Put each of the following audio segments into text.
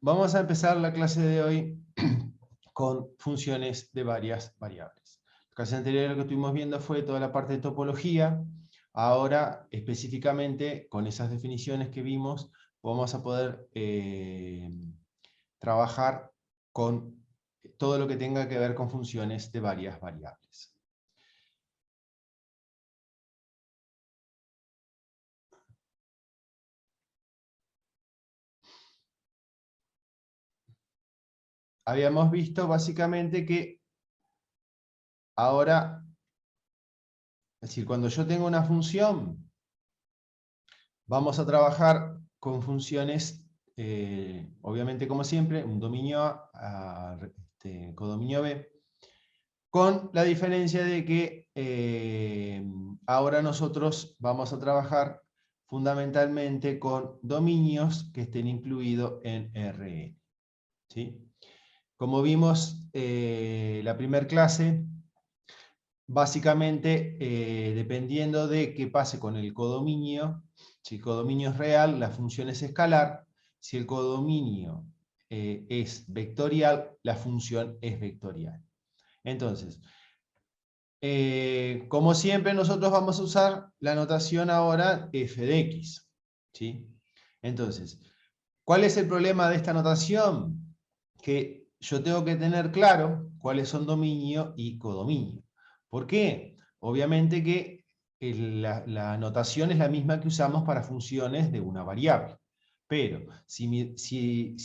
vamos a empezar la clase de hoy con funciones de varias variables. La clase anterior lo que estuvimos viendo fue toda la parte de topología. Ahora, específicamente, con esas definiciones que vimos, vamos a poder trabajar con todo lo que tenga que ver con funciones de varias variables. Habíamos visto básicamente que ahora, es decir, cuando yo tengo una función, vamos a trabajar con funciones, obviamente como siempre, un dominio A, codominio B, con la diferencia de que ahora nosotros vamos a trabajar fundamentalmente con dominios que estén incluidos en Rn. ¿Sí? Como vimos la primera clase, básicamente dependiendo de qué pase con el codominio, si el codominio es real, la función es escalar. Si el codominio es vectorial, la función es vectorial. Entonces, como siempre, nosotros vamos a usar la notación ahora f de x. ¿Sí? Entonces, ¿cuál es el problema de esta notación? Que yo tengo que tener claro cuáles son dominio y codominio. ¿Por qué? Obviamente que la notación es la misma que usamos para funciones de una variable. Pero si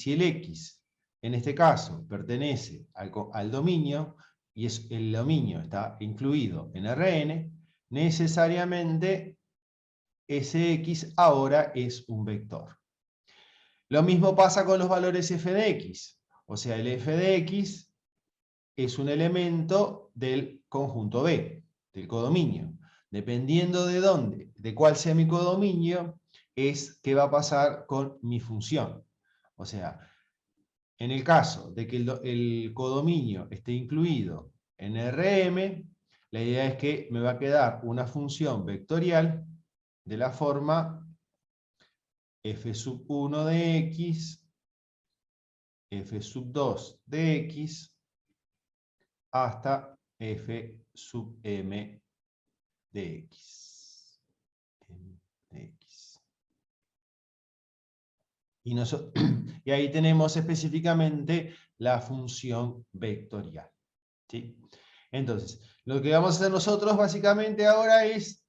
el x, en este caso, pertenece al dominio, y el dominio está incluido en Rn, necesariamente ese x ahora es un vector. Lo mismo pasa con los valores f de x. O sea, el f de x es un elemento del conjunto B, del codominio. Dependiendo de cuál sea mi codominio, es qué va a pasar con mi función. O sea, en el caso de que el codominio esté incluido en Rm, la idea es que me va a quedar una función vectorial de la forma f sub 1 de x, f sub 2 de x, hasta f sub m de x. Y ahí tenemos específicamente la función vectorial. ¿Sí? Entonces, lo que vamos a hacer nosotros básicamente ahora es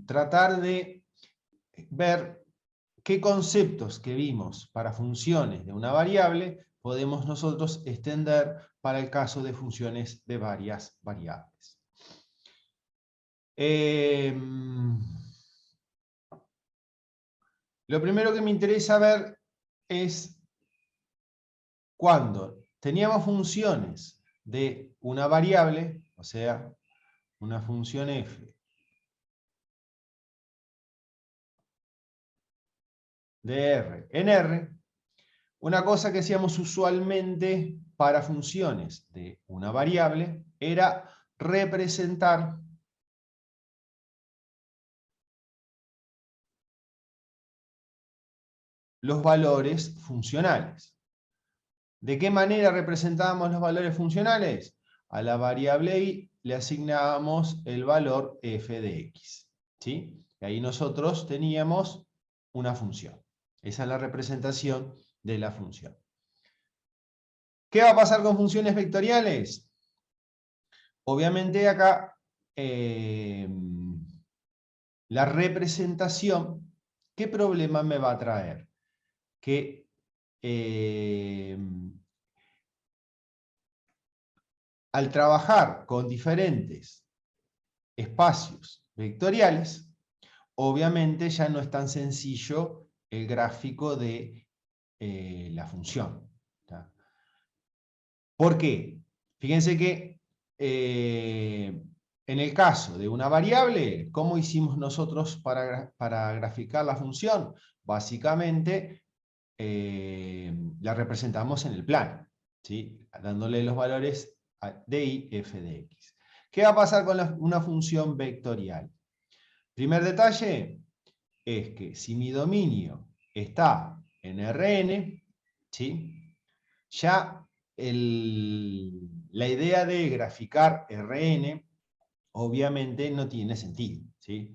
tratar de ver qué conceptos que vimos para funciones de una variable podemos nosotros extender para el caso de funciones de varias variables. Lo primero que me interesa ver es cuando teníamos funciones de una variable, o sea, una función f de R en R, una cosa que hacíamos usualmente para funciones de una variable era representar los valores funcionales. ¿De qué manera representábamos los valores funcionales? A la variable y le asignábamos el valor f de x. ¿Sí? Y ahí nosotros teníamos una función. Esa es la representación de la función. ¿Qué va a pasar con funciones vectoriales? Obviamente acá la representación, ¿qué problema me va a traer? Que al trabajar con diferentes espacios vectoriales, obviamente ya no es tan sencillo el gráfico de la función. ¿Tá? ¿Por qué? Fíjense que en el caso de una variable, ¿cómo hicimos nosotros para graficar la función? Básicamente la representamos en el plano, ¿sí? Dándole los valores de y, f de x. ¿Qué va a pasar con una función vectorial? Primer detalle es que si mi dominio está en Rn, ¿sí? Ya la idea de graficar Rn obviamente no tiene sentido, ¿sí?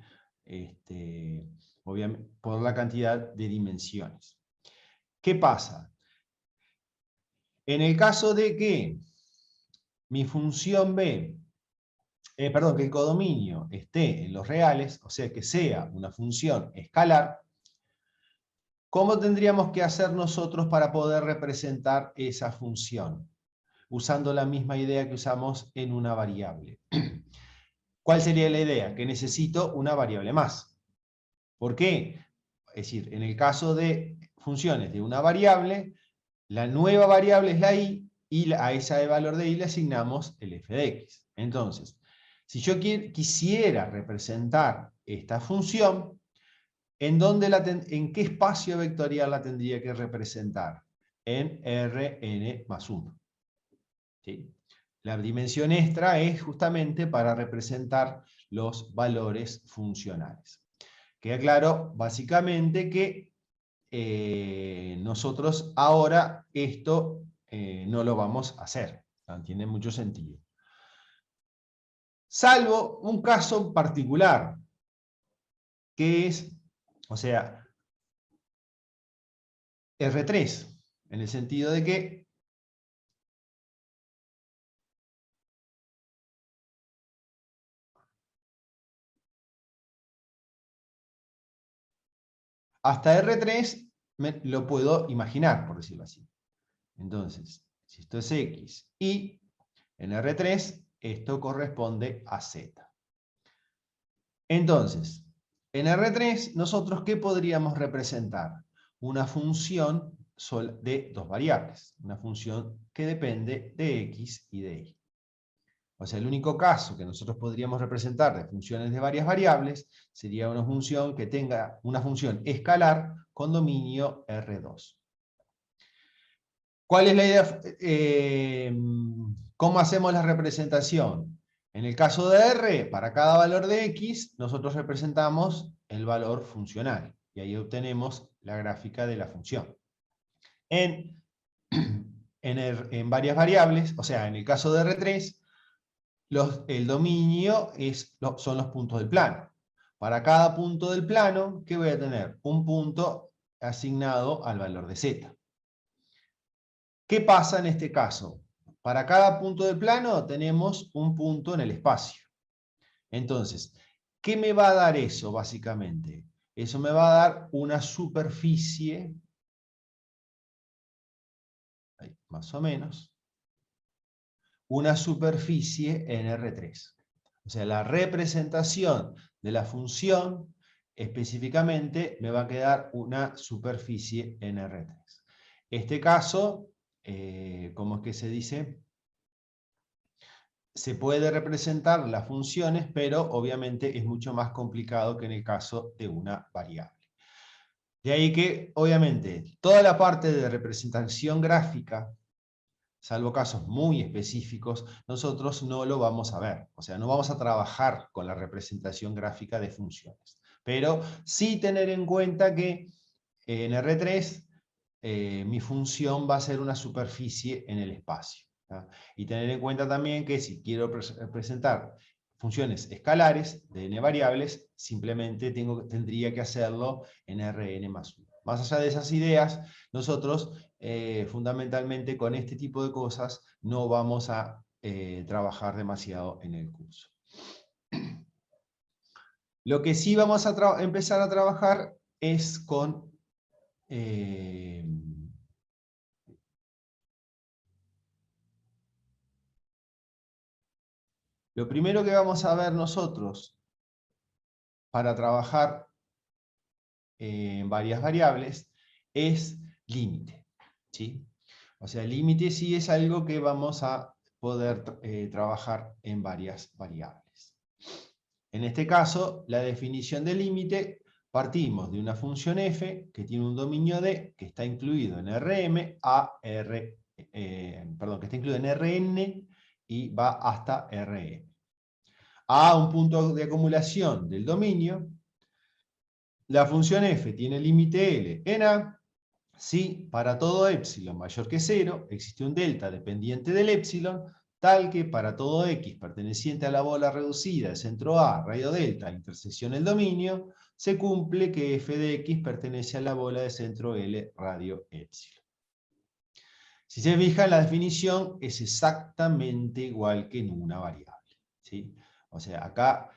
Obviamente, por la cantidad de dimensiones. ¿Qué pasa? En el caso de que mi función B, perdón, que el codominio esté en los reales, o sea que sea una función escalar, ¿cómo tendríamos que hacer nosotros para poder representar esa función? Usando la misma idea que usamos en una variable. ¿Cuál sería la idea? Que necesito una variable más. ¿Por qué? Es decir, en el caso de funciones de una variable, la nueva variable es la i, y a ese valor de i le asignamos el f de x. Entonces, si yo quisiera representar esta función, ¿en qué espacio vectorial la tendría que representar? En Rn más 1. ¿Sí? La dimensión extra es justamente para representar los valores funcionales. Queda claro, básicamente, que nosotros ahora esto no lo vamos a hacer. ¿No? Tiene mucho sentido. Salvo un caso particular, que es, o sea, R3, en el sentido de que hasta R3 lo puedo imaginar, por decirlo así. Entonces, si esto es X y en R3, esto corresponde a Z. Entonces, en R3, nosotros, ¿qué podríamos representar? Una función de dos variables. Una función que depende de X y de Y. O sea, el único caso que nosotros podríamos representar de funciones de varias variables sería una función que tenga una función escalar con dominio R2. ¿Cuál es la idea? ¿Cómo hacemos la representación? En el caso de R, para cada valor de X, nosotros representamos el valor funcional. Y ahí obtenemos la gráfica de la función. En varias variables, o sea, en el caso de R3, el dominio son los puntos del plano. Para cada punto del plano, ¿qué voy a tener? Un punto asignado al valor de Z. ¿Qué pasa en este caso? Para cada punto del plano tenemos un punto en el espacio. Entonces, ¿qué me va a dar eso básicamente? Eso me va a dar una superficie, ahí, más o menos, una superficie en R3. O sea, la representación de la función específicamente me va a quedar una superficie en R3. Este caso, ¿cómo es que se dice? Se puede representar las funciones, pero obviamente es mucho más complicado que en el caso de una variable. De ahí que, obviamente, toda la parte de representación gráfica, salvo casos muy específicos, nosotros no lo vamos a ver. O sea, no vamos a trabajar con la representación gráfica de funciones. Pero sí tener en cuenta que en R3 mi función va a ser una superficie en el espacio. ¿tá? Y tener en cuenta también que si quiero presentar funciones escalares de n variables, simplemente tendría que hacerlo en Rn más 1. Más allá de esas ideas, nosotros fundamentalmente con este tipo de cosas no vamos a trabajar demasiado en el curso. Lo que sí vamos a empezar a trabajar es con lo primero que vamos a ver nosotros para trabajar en varias variables es límite. ¿Sí? O sea, el límite sí es algo que vamos a poder trabajar en varias variables. En este caso, la definición de límite, partimos de una función f que tiene un dominio D que está incluido en Rm que está incluido en Rn y va hasta Rm. A un punto de acumulación del dominio, la función f tiene límite L en A, si para todo epsilon mayor que 0 existe un delta dependiente del epsilon, tal que para todo x perteneciente a la bola reducida de centro A, radio delta, intersección el dominio, se cumple que f de x pertenece a la bola de centro L, radio epsilon. Si se fija, la definición es exactamente igual que en una variable, ¿sí? O sea, acá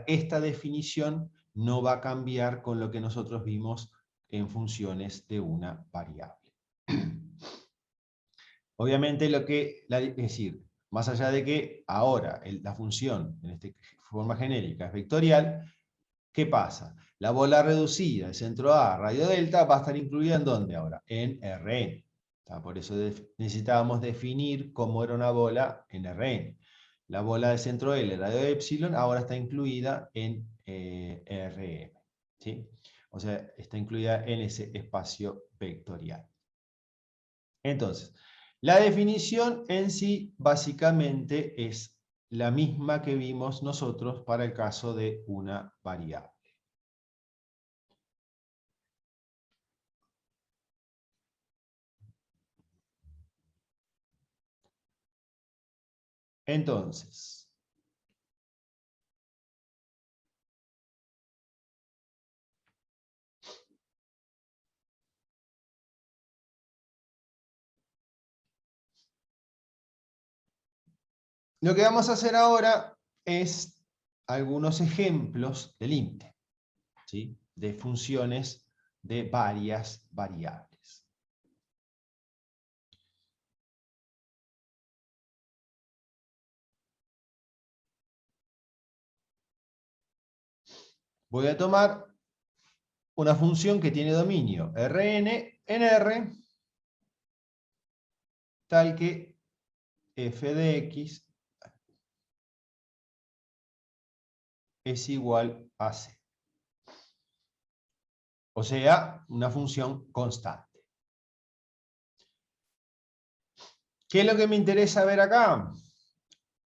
esta definición no va a cambiar con lo que nosotros vimos en funciones de una variable. Obviamente es decir, más allá de que ahora la función, en esta forma genérica, es vectorial, ¿qué pasa? La bola reducida de centro A, radio delta, va a estar incluida ¿en dónde ahora? En Rn. Por eso necesitábamos definir cómo era una bola en Rn. La bola de centro L, radio epsilon, ahora está incluida en Rm. ¿Sí? O sea, está incluida en ese espacio vectorial. Entonces, la definición en sí básicamente es la misma que vimos nosotros para el caso de una variable. Entonces, lo que vamos a hacer ahora es algunos ejemplos de límite, ¿sí? De funciones de varias variables. Voy a tomar una función que tiene dominio Rn en R, tal que f de x es igual a c. O sea, una función constante. ¿Qué es lo que me interesa ver acá?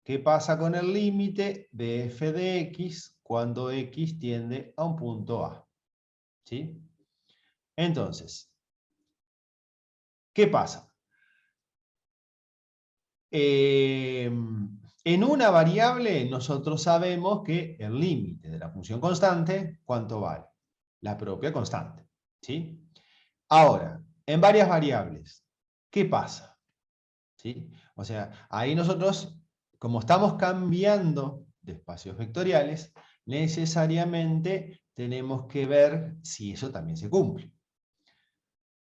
¿Qué pasa con el límite de f de x cuando x tiende a un punto A? ¿Sí? Entonces, ¿qué pasa? En una variable nosotros sabemos que el límite de la función constante, ¿cuánto vale? La propia constante. ¿Sí? Ahora, en varias variables, ¿qué pasa? ¿Sí? O sea, ahí nosotros, como estamos cambiando de espacios vectoriales, necesariamente tenemos que ver si eso también se cumple.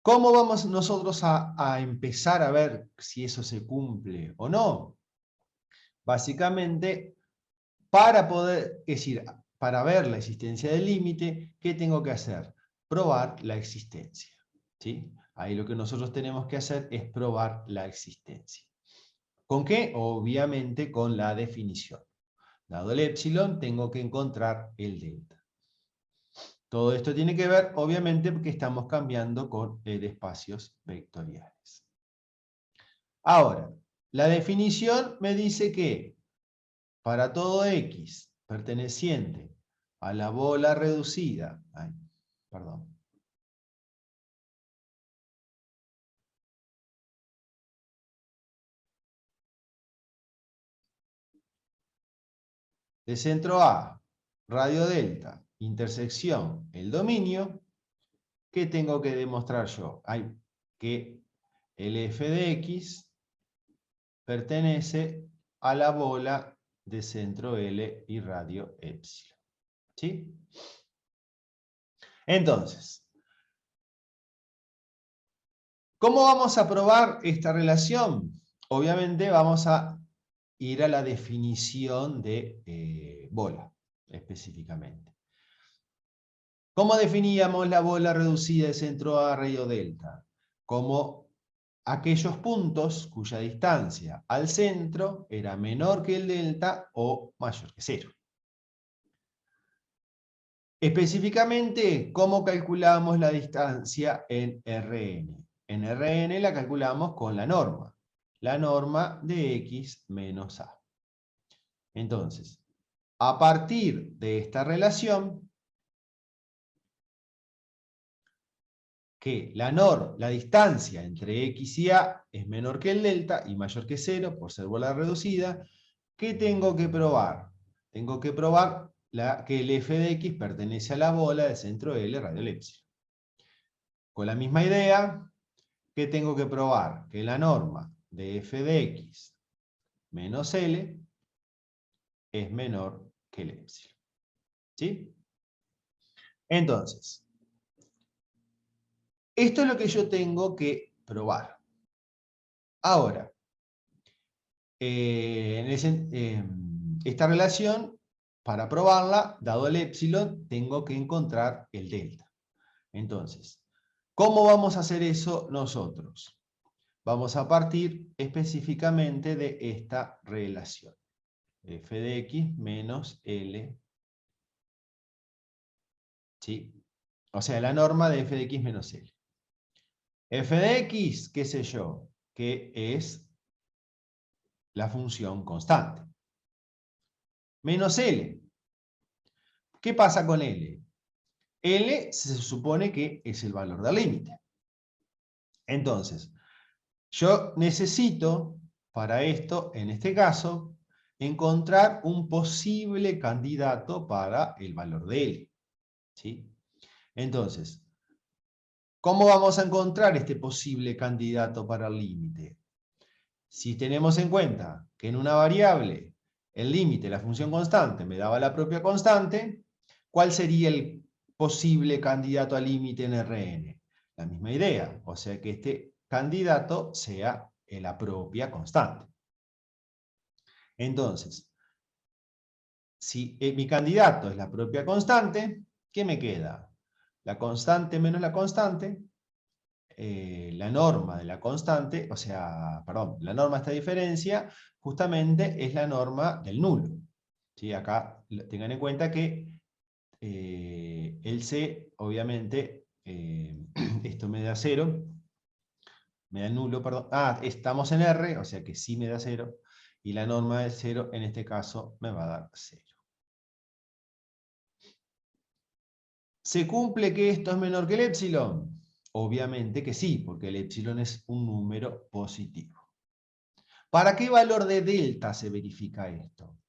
¿Cómo vamos nosotros a empezar a ver si eso se cumple o no? Básicamente, para poder, es decir, para ver la existencia del límite, ¿qué tengo que hacer? Probar la existencia. ¿Sí? Ahí lo que nosotros tenemos que hacer es probar la existencia. ¿Con qué? Obviamente con la definición. Dado el epsilon, tengo que encontrar el delta. Todo esto tiene que ver, obviamente, porque estamos cambiando de espacios vectoriales. Ahora, la definición me dice que para todo x perteneciente a la bola reducida, de centro A, radio delta, intersección, el dominio, ¿qué tengo que demostrar yo? Que el f de x pertenece a la bola de centro L y radio epsilon. ¿Sí? Entonces, ¿cómo vamos a probar esta relación? Obviamente vamos a ir a la definición de bola, específicamente. ¿Cómo definíamos la bola reducida de centro A, radio delta? Como aquellos puntos cuya distancia al centro era menor que el delta o mayor que 0. Específicamente, ¿cómo calculamos la distancia en Rn? En Rn la calculamos con la norma de x menos a. Entonces, a partir de esta relación, que la distancia entre X y A es menor que el delta y mayor que 0 por ser bola reducida. ¿Qué tengo que probar? Tengo que probar que el f de x pertenece a la bola de centro L radio el epsilon. Con la misma idea, ¿qué tengo que probar? Que la norma de f de x menos L es menor que el epsilon. ¿Sí? Entonces, esto es lo que yo tengo que probar. Ahora, esta relación, para probarla, dado el epsilon, tengo que encontrar el delta. Entonces, ¿cómo vamos a hacer eso nosotros? Vamos a partir específicamente de esta relación. F de x menos L. ¿Sí? O sea, la norma de f de x menos L. F de x, qué sé yo, que es la función constante. Menos L. ¿Qué pasa con L? L se supone que es el valor del límite. Entonces, yo necesito, para esto, en este caso, encontrar un posible candidato para el valor de L. ¿Sí? Entonces, ¿cómo vamos a encontrar este posible candidato para el límite? Si tenemos en cuenta que en una variable el límite, la función constante, me daba la propia constante, ¿cuál sería el posible candidato al límite en Rn? La misma idea, o sea que este candidato sea la propia constante. Entonces, si mi candidato es la propia constante, ¿qué me queda? La constante menos la constante, la norma de la constante, o sea, perdón, la norma de esta diferencia justamente es la norma del nulo. ¿Sí? Acá tengan en cuenta que el C, obviamente, esto me da 0, me da el nulo, perdón. Estamos en R, o sea que sí me da 0, y la norma de 0 en este caso me va a dar 0. ¿Se cumple que esto es menor que el epsilon? Obviamente que sí, porque el epsilon es un número positivo. ¿Para qué valor de delta se verifica esto?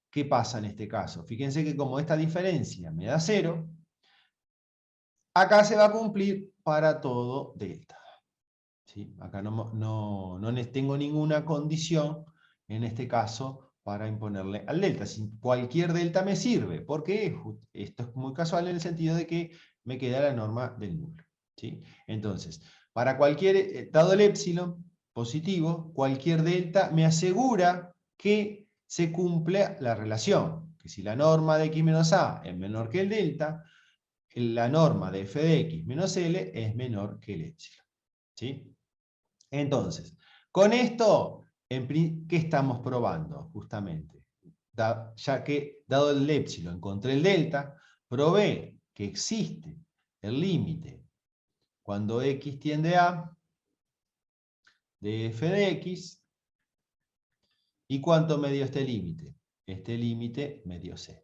¿Qué pasa en este caso? Fíjense que como esta diferencia me da 0, acá se va a cumplir para todo delta. ¿Sí? Acá no tengo ninguna condición, en este caso, para imponerle al delta. Cualquier delta me sirve, porque esto es muy casual en el sentido de que me queda la norma del nulo. ¿Sí? Entonces, para cualquier, dado el epsilon positivo, cualquier delta me asegura que se cumple la relación, que si la norma de x menos a es menor que el delta, la norma de f de x menos L es menor que el epsilon. ¿Sí? Entonces, con esto, ¿qué estamos probando? Justamente, ya que dado el epsilon encontré el delta, probé que existe el límite cuando x tiende a de f de x. ¿Y cuánto me dio este límite? Este límite me dio c.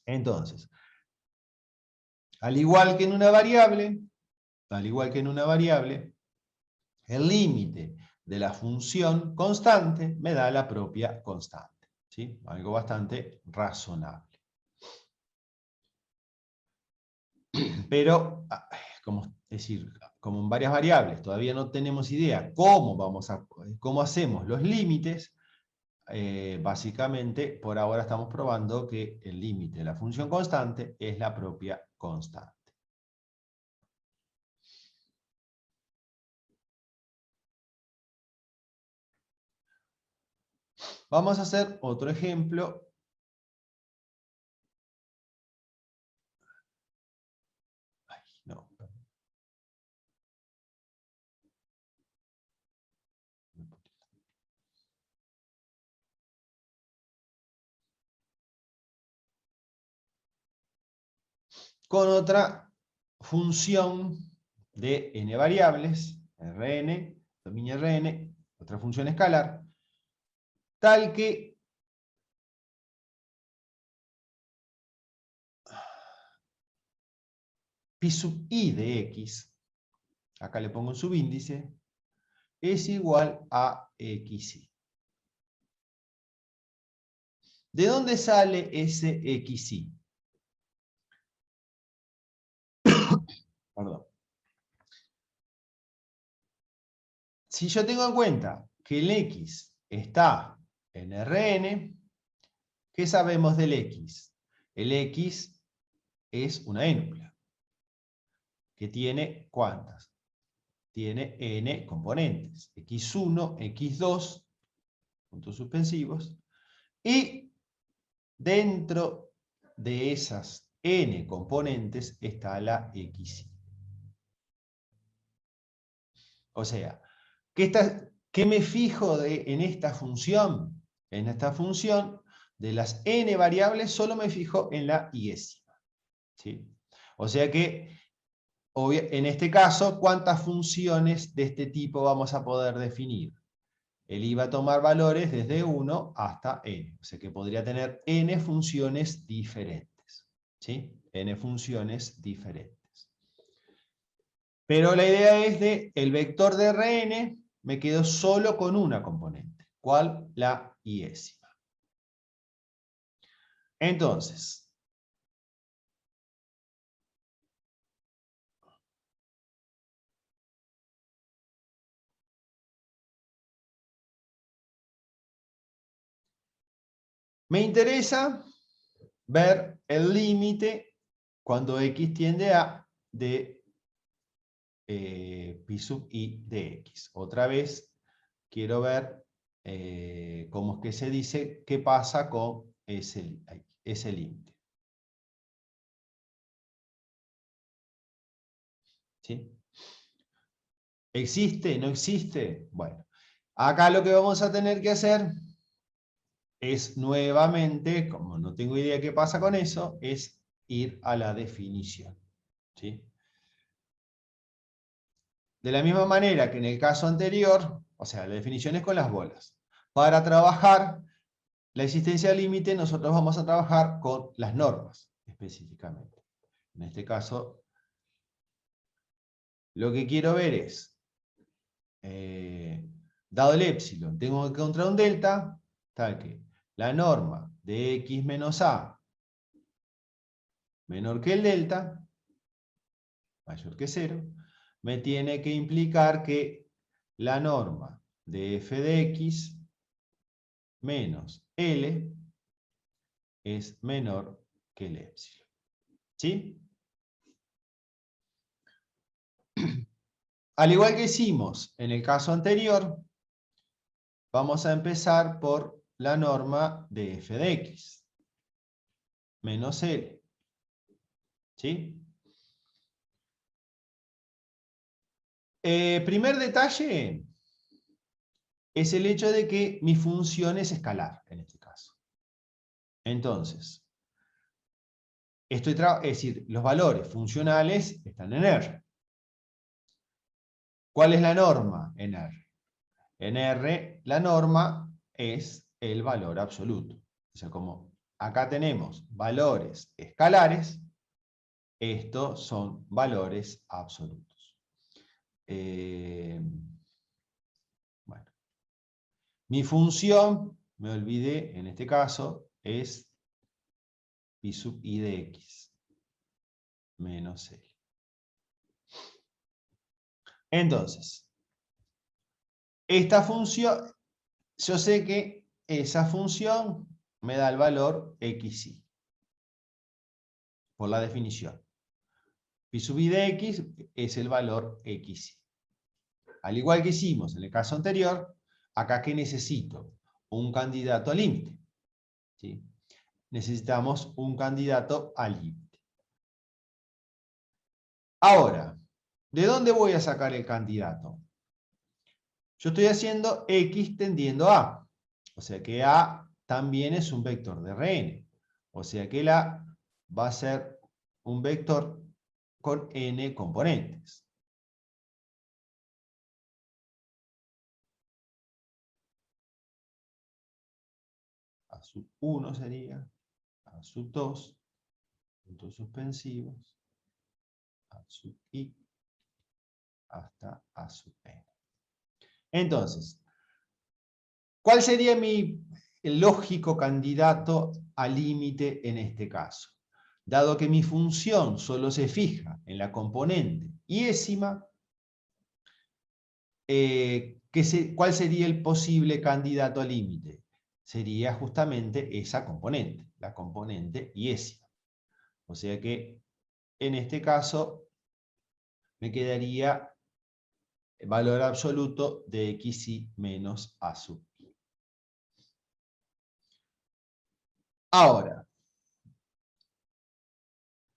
Entonces, al igual que en una variable, el límite de la función constante me da la propia constante. ¿Sí? Algo bastante razonable. Pero, como en varias variables todavía no tenemos idea cómo hacemos los límites, básicamente por ahora estamos probando que el límite de la función constante es la propia constante. Vamos a hacer otro ejemplo. Ay, no. Con otra función de n variables, Rn, dominio Rn, otra función escalar, tal que pi sub i de x, acá le pongo un subíndice, es igual a xy. ¿De dónde sale ese xy? Perdón. Si yo tengo en cuenta que el x está en Rn, ¿qué sabemos del x? El x es una énula, que tiene ¿cuántas? Tiene n componentes, x1, x2, puntos suspensivos, y dentro de esas n componentes está la xy. O sea, ¿qué me fijo en esta función? En esta función, de las n variables, solo me fijo en la y-ésima. ¿Sí? O sea que, en este caso, ¿cuántas funciones de este tipo vamos a poder definir? Él iba a tomar valores desde 1 hasta n. O sea que podría tener n funciones diferentes. ¿Sí? N funciones diferentes. Pero la idea es de el vector de Rn, me quedo solo con una componente. ¿Cuál? La y-ésima. Entonces, me interesa ver el límite cuando x tiende a de pi sub i de x. Otra vez quiero ver cómo es que se dice qué pasa con ese límite. ¿Sí? ¿Existe? ¿No existe? Bueno, acá lo que vamos a tener que hacer es nuevamente, como no tengo idea qué pasa con eso, es ir a la definición. ¿Sí? De la misma manera que en el caso anterior, o sea, la definición es con las bolas. Para trabajar la existencia límite, nosotros vamos a trabajar con las normas, específicamente. En este caso, lo que quiero ver es, dado el épsilon, tengo que encontrar un delta, tal que la norma de x menos a menor que el delta, mayor que 0, me tiene que implicar que la norma de f de x menos L es menor que el épsilon. ¿Sí? Al igual que hicimos en el caso anterior, vamos a empezar por la norma de f de x menos L. ¿Sí? Primer detalle es el hecho de que mi función es escalar, en este caso. Entonces, es decir, los valores funcionales están en R. ¿Cuál es la norma en R? En R, la norma es el valor absoluto. O sea, como acá tenemos valores escalares, estos son valores absolutos. Bueno. Mi función, me olvidé, en este caso, es pi sub i de x menos L. Entonces, esta función, yo sé que esa función me da el valor xy, por la definición. Pi sub i de x es el valor xy. Al igual que hicimos en el caso anterior, acá ¿qué necesito? Un candidato al límite. ¿Sí? Necesitamos un candidato al límite. Ahora, ¿de dónde voy a sacar el candidato? Yo estoy haciendo x tendiendo a. O sea que a también es un vector de Rn. O sea que la va a ser un vector con n componentes. A sub 1 sería, a sub 2, puntos suspensivos, A sub i hasta a sub n. Entonces, ¿cuál sería el lógico candidato al límite en este caso? Dado que mi función solo se fija en la componente iésima, ¿cuál sería el posible candidato al límite? Sería justamente esa componente, la componente iésima. O sea que en este caso me quedaría el valor absoluto de xi menos a sub i. Ahora,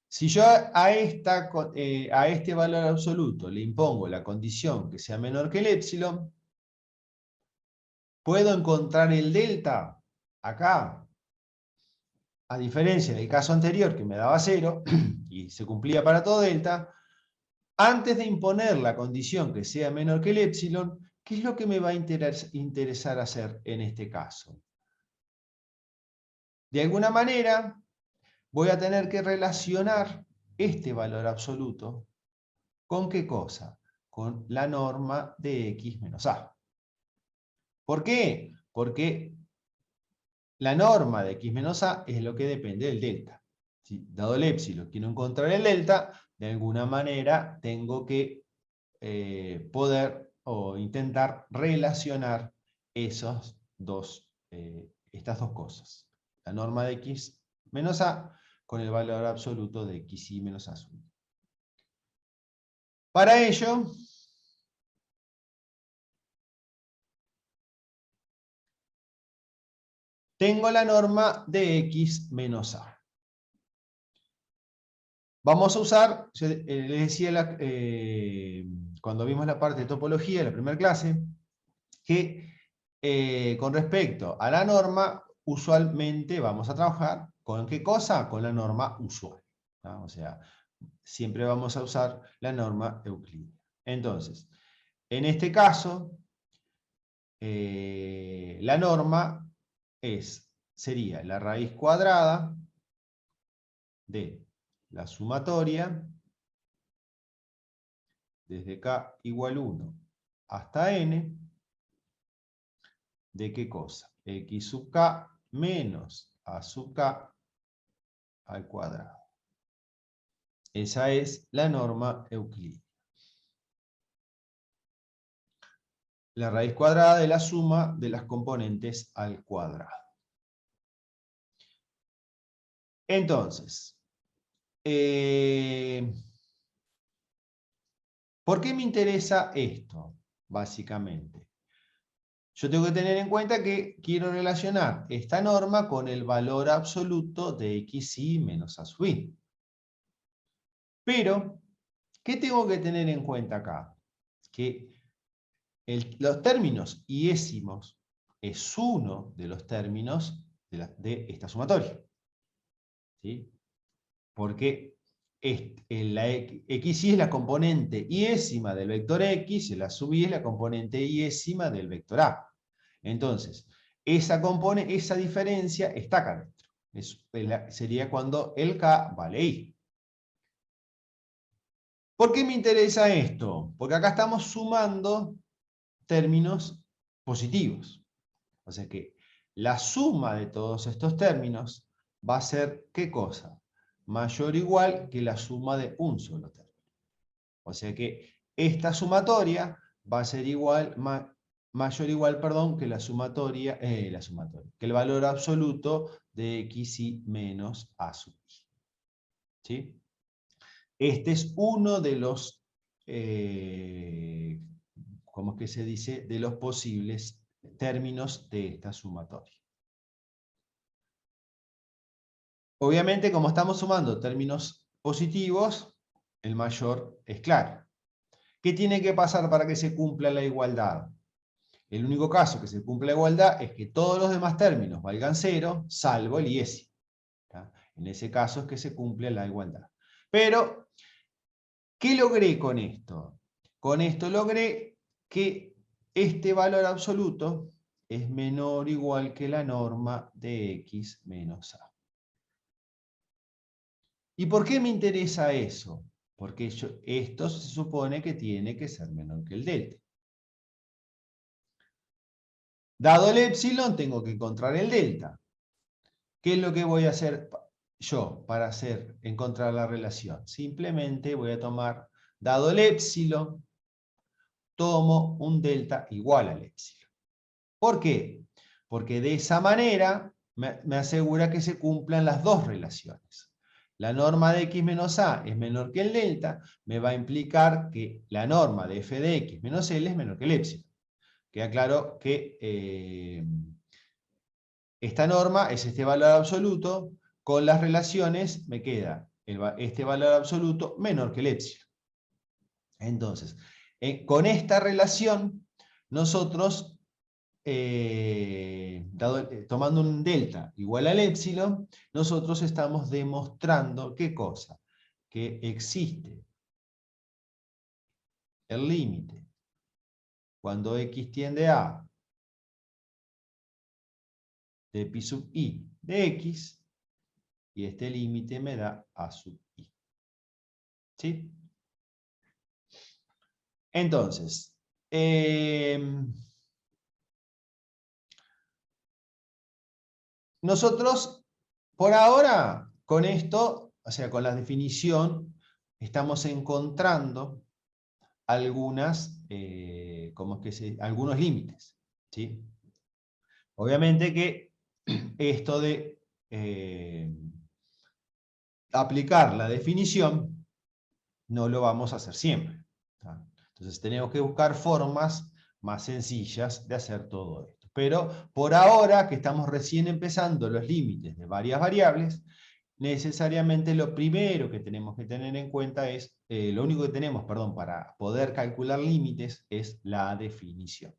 si yo a este valor absoluto le impongo la condición que sea menor que el epsilon, ¿puedo encontrar el delta acá? A diferencia del caso anterior que me daba 0 y se cumplía para todo delta, antes de imponer la condición que sea menor que el epsilon, ¿qué es lo que me va a interesar hacer en este caso? De alguna manera, voy a tener que relacionar este valor absoluto ¿con qué cosa? Con la norma de x menos a. ¿Por qué? Porque la norma de x menos a es lo que depende del delta. ¿Sí? Dado el epsilon, quiero encontrar el delta, de alguna manera tengo que poder o intentar relacionar estas dos cosas. La norma de x menos a con el valor absoluto de xi menos a sub. Para ello, tengo la norma de x menos a. Vamos a usar, les decía cuando vimos la parte de topología de la primera clase, que con respecto a la norma, usualmente vamos a trabajar con ¿qué cosa? Con la norma usual, ¿no? O sea, siempre vamos a usar la norma euclídea. Entonces, en este caso, la norma sería la raíz cuadrada de la sumatoria desde k igual 1 hasta n de qué cosa? X sub k menos a sub k al cuadrado. Esa es la norma euclídea. La raíz cuadrada de la suma de las componentes al cuadrado. Entonces, ¿por qué me interesa esto? Básicamente. Yo tengo que tener en cuenta que quiero relacionar esta norma con el valor absoluto de xi menos a sub i. Pero, ¿qué tengo que tener en cuenta acá? Que los términos iésimos es uno de los términos de esta sumatoria. ¿Sí? Porque la xi es la componente iésima del vector x y la sub i es la componente iésima del vector a. Entonces, esa diferencia está acá dentro. Sería cuando el k vale i. ¿Por qué me interesa esto? Porque acá estamos sumando términos positivos. O sea que la suma de todos estos términos va a ser, ¿qué cosa? Mayor o igual que la suma de un solo término. O sea que esta sumatoria va a ser mayor o igual, perdón, que la sumatoria, que el valor absoluto de xi menos a sub i. ¿Sí? Este es uno de los, ¿cómo es que se dice? De los posibles términos de esta sumatoria. Obviamente, como estamos sumando términos positivos, el mayor es claro. ¿Qué tiene que pasar para que se cumpla la igualdad? El único caso que se cumpla la igualdad es que todos los demás términos valgan 0, salvo el iésimo. En ese caso es que se cumple la igualdad. Pero, ¿qué logré con esto? Con esto logré que este valor absoluto es menor o igual que la norma de x menos a. ¿Y por qué me interesa eso? porque esto se supone que tiene que ser menor que el delta. Dado el epsilon, tengo que encontrar el delta. ¿Qué es lo que voy a hacer yo para encontrar la relación? Simplemente voy a tomar, dado el epsilon, tomo un delta igual al epsilon. ¿Por qué? Porque de esa manera me asegura que se cumplan las dos relaciones. La norma de x menos a es menor que el delta, me va a implicar que la norma de f de x menos l es menor que el epsilon. Queda claro que esta norma es este valor absoluto, con las relaciones me queda este valor absoluto menor que el epsilon. Entonces, con esta relación, nosotros, tomando un delta igual al epsilon, nosotros estamos demostrando, ¿qué cosa? Que existe el límite cuando x tiende a de pi sub i de x, y este límite me da a sub i. ¿Sí? Entonces, nosotros, por ahora, con esto, o sea, con la definición, estamos encontrando algunos límites, ¿sí? Obviamente que esto de aplicar la definición no lo vamos a hacer siempre, ¿tá? Entonces tenemos que buscar formas más sencillas de hacer todo esto. Pero por ahora, que estamos recién empezando los límites de varias variables, necesariamente lo primero que tenemos que tener en cuenta es, lo único que tenemos, perdón, para poder calcular límites es la definición.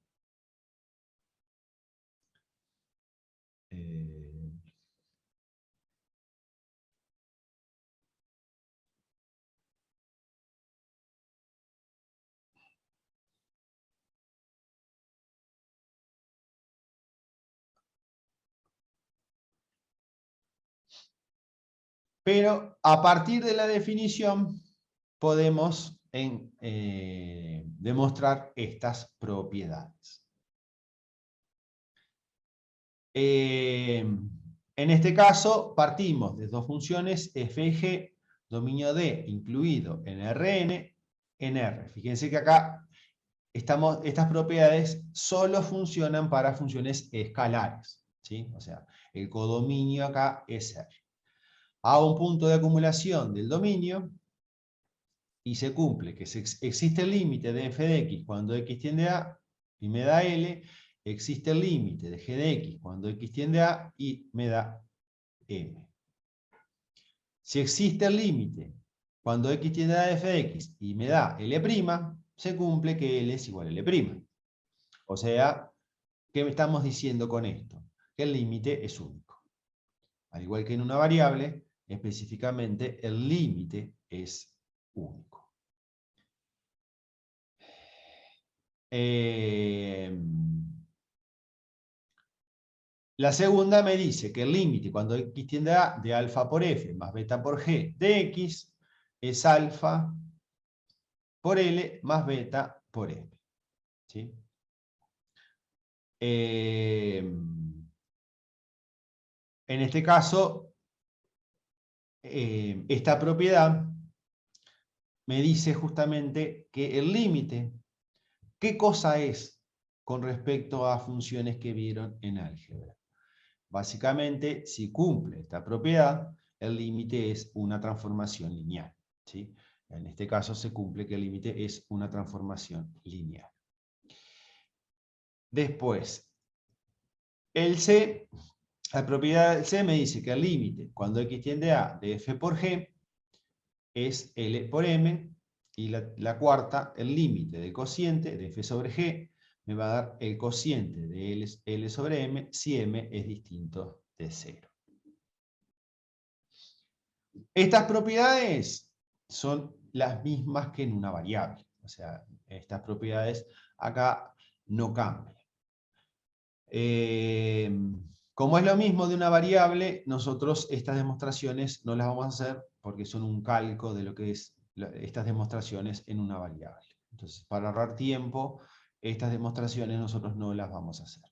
Pero a partir de la definición podemos demostrar estas propiedades. En este caso partimos de dos funciones f y g, dominio D incluido en Rn, en R. Fíjense que acá estas propiedades solo funcionan para funciones escalares, ¿sí? O sea, el codominio acá es R. Hago un punto de acumulación del dominio y se cumple que existe el límite de f de x cuando x tiende a y me da L, existe el límite de g de x cuando x tiende a y me da M. Si existe el límite cuando x tiende a f de x y me da L', se cumple que L es igual a L'. O sea, ¿qué me estamos diciendo con esto? Que el límite es único. Al igual que en una variable, específicamente el límite es único. La segunda me dice que el límite cuando x tiende a de alfa por f más beta por g de x es alfa por L más beta por M. ¿Sí? En este caso, esta propiedad me dice justamente que el límite, ¿qué cosa es con respecto a funciones que vieron en álgebra? Básicamente, si cumple esta propiedad, el límite es una transformación lineal, ¿sí? En este caso se cumple que el límite es una transformación lineal. Después, la propiedad del C me dice que el límite, cuando x tiende a de f por g, es L por M, y la cuarta, el límite del cociente de f sobre g, me va a dar el cociente de L sobre M si M es distinto de 0. Estas propiedades son las mismas que en una variable. O sea, estas propiedades acá no cambian. Como es lo mismo de una variable, nosotros estas demostraciones no las vamos a hacer porque son un calco de lo que es estas demostraciones en una variable. Entonces, para ahorrar tiempo, estas demostraciones nosotros no las vamos a hacer.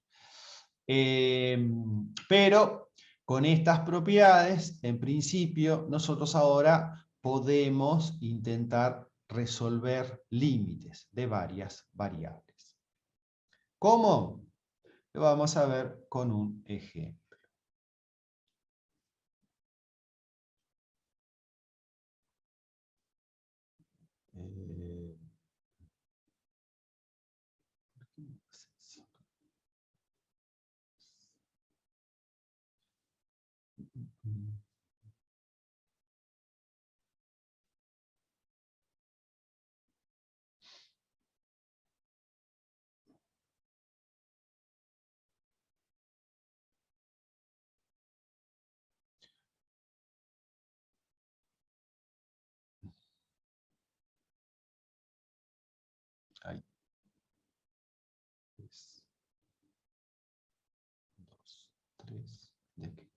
Pero con estas propiedades, en principio, nosotros ahora podemos intentar resolver límites de varias variables. ¿Cómo? Lo vamos a ver con un ejemplo. Ahí. 3, 2, 3. ¿De qué?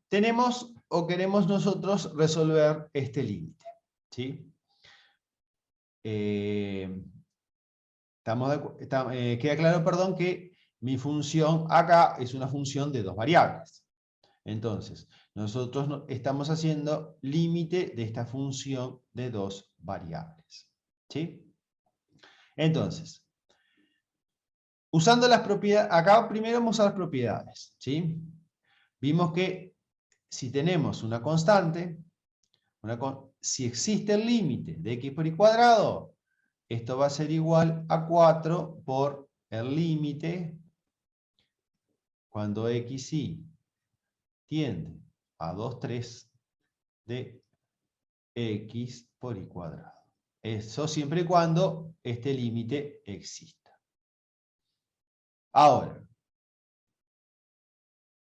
Tenemos o queremos nosotros resolver este límite, ¿sí? Queda claro, perdón, que mi función acá es una función de dos variables. Entonces, nosotros estamos haciendo límite de esta función de dos variables, ¿sí? Entonces, usando las propiedades, acá primero vamos a usar las propiedades, ¿sí? Vimos que si tenemos una constante, si existe el límite de x por y cuadrado, esto va a ser igual a 4 por el límite cuando xy tiende a 2,3 de x por y cuadrado. Eso siempre y cuando este límite exista. Ahora,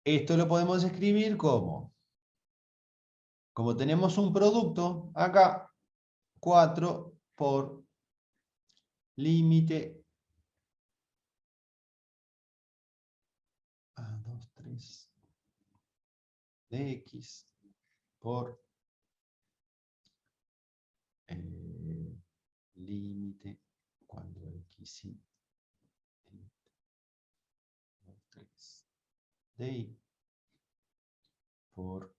esto lo podemos escribir como tenemos un producto acá, 4 por límite a 2,3 de x por límite cuando xy tiende a 2,3 de y por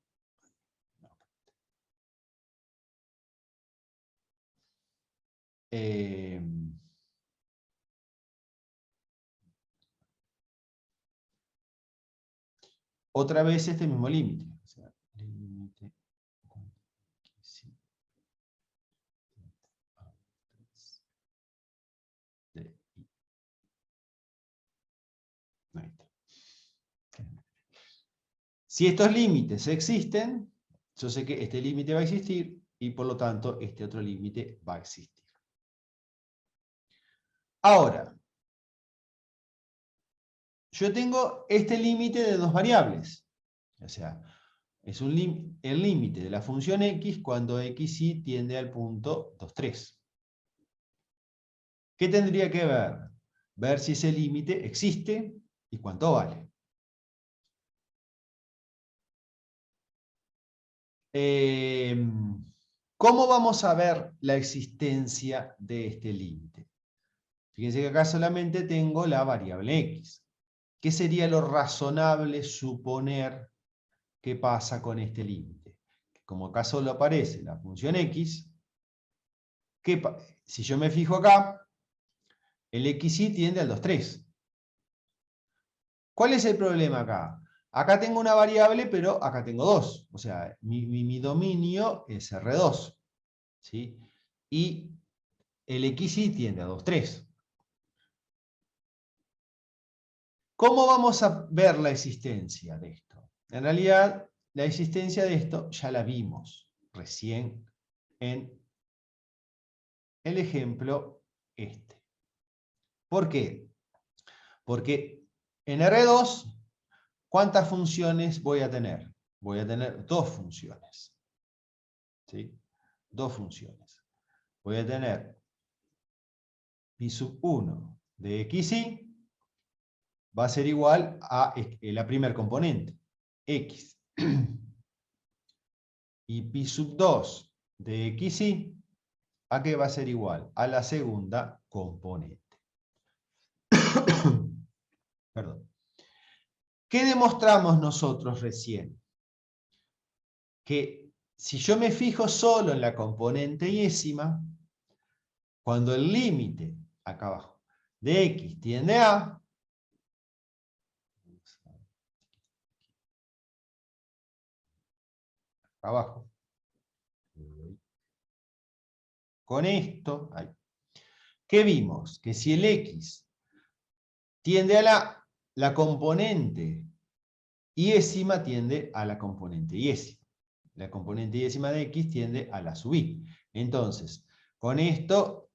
otra vez este mismo límite. O sea, límite cuando xy tiende a 2,3 de y. Ahí está. Si estos límites existen, yo sé que este límite va a existir y por lo tanto este otro límite va a existir. Ahora, yo tengo este límite de dos variables. O sea, es el límite de la función x cuando xy tiende al punto 2,3. ¿Qué tendría que ver? Ver si ese límite existe y cuánto vale. ¿Cómo vamos a ver la existencia de este límite? Fíjense que acá solamente tengo la variable x. ¿Qué sería lo razonable suponer que pasa con este límite? Como acá solo aparece la función x, si yo me fijo acá, el xy tiende al 2,3. ¿Cuál es el problema acá? Acá tengo una variable, pero acá tengo dos. O sea, mi dominio es R2. ¿Sí? Y el xy tiende a 2,3. ¿Cómo vamos a ver la existencia de esto? En realidad, la existencia de esto ya la vimos recién en el ejemplo este. ¿Por qué? Porque en R2, ¿cuántas funciones voy a tener? Voy a tener dos funciones. ¿Sí? Dos funciones. Voy a tener pi sub 1 de xy va a ser igual a la primer componente, x. Y pi sub 2 de xy, ¿a qué va a ser igual? A la segunda componente. Perdón. ¿Qué demostramos nosotros recién? Que si yo me fijo solo en la componente yésima, cuando el límite, acá abajo, de x tiende a, acá abajo, con esto, ahí. ¿Qué vimos? Que si el x tiende a la componente yésima tiende a la componente yésima. La componente yésima de x tiende a la sub y. Entonces, con esto,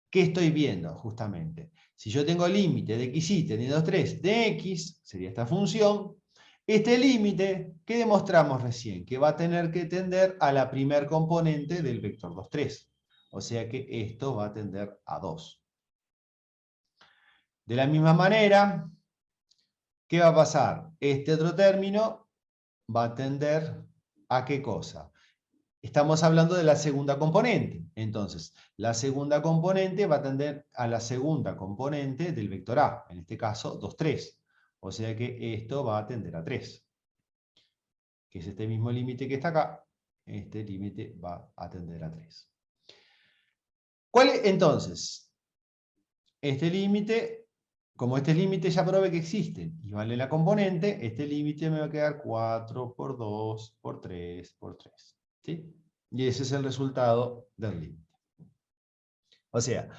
¿qué estoy viendo justamente? Si yo tengo límite de xy teniendo 3 de x, sería esta función, este límite, ¿qué demostramos recién? Que va a tener que tender a la primer componente del vector 2, 3. O sea que esto va a tender a 2. De la misma manera, ¿qué va a pasar? Este otro término va a tender ¿a qué cosa? Estamos hablando de la segunda componente. Entonces, la segunda componente va a tender a la segunda componente del vector A, en este caso 2, 3. O sea que esto va a tender a 3. Que es este mismo límite que está acá. Este límite va a tender a 3. ¿Cuál es, entonces? Este límite, como este límite ya probé que existe y vale la componente, este límite me va a quedar 4 por 2 por 3 por 3. ¿Sí? Y ese es el resultado del límite. O sea,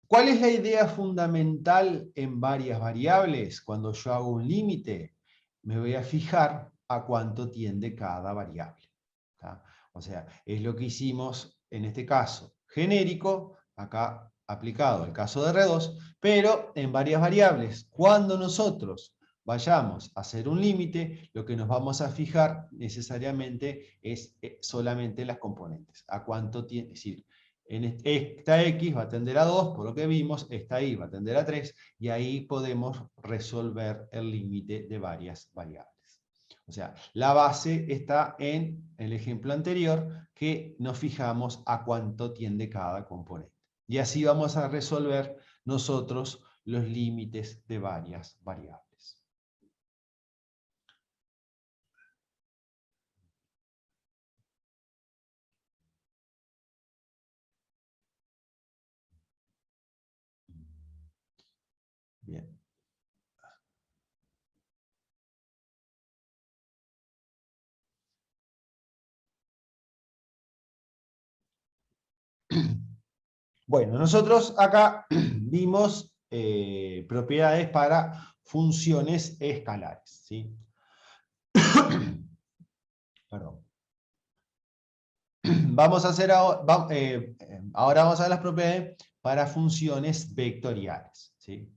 ¿cuál es la idea fundamental en varias variables? Cuando yo hago un límite, me voy a fijar a cuánto tiende cada variable. ¿Tá? O sea, es lo que hicimos en este caso genérico, acá aplicado al caso de R2, pero en varias variables. Cuando nosotros vayamos a hacer un límite, lo que nos vamos a fijar necesariamente es solamente las componentes. A cuánto tiende, es decir, esta x va a tender a 2, por lo que vimos, esta y va a tender a 3, y ahí podemos resolver el límite de varias variables. O sea, la base está en el ejemplo anterior, que nos fijamos a cuánto tiende cada componente. Y así vamos a resolver nosotros los límites de varias variables. Bien. Bueno, nosotros acá vimos propiedades para funciones escalares, ¿sí? Perdón. Vamos a hacer ahora vamos a ver las propiedades para funciones vectoriales, ¿sí?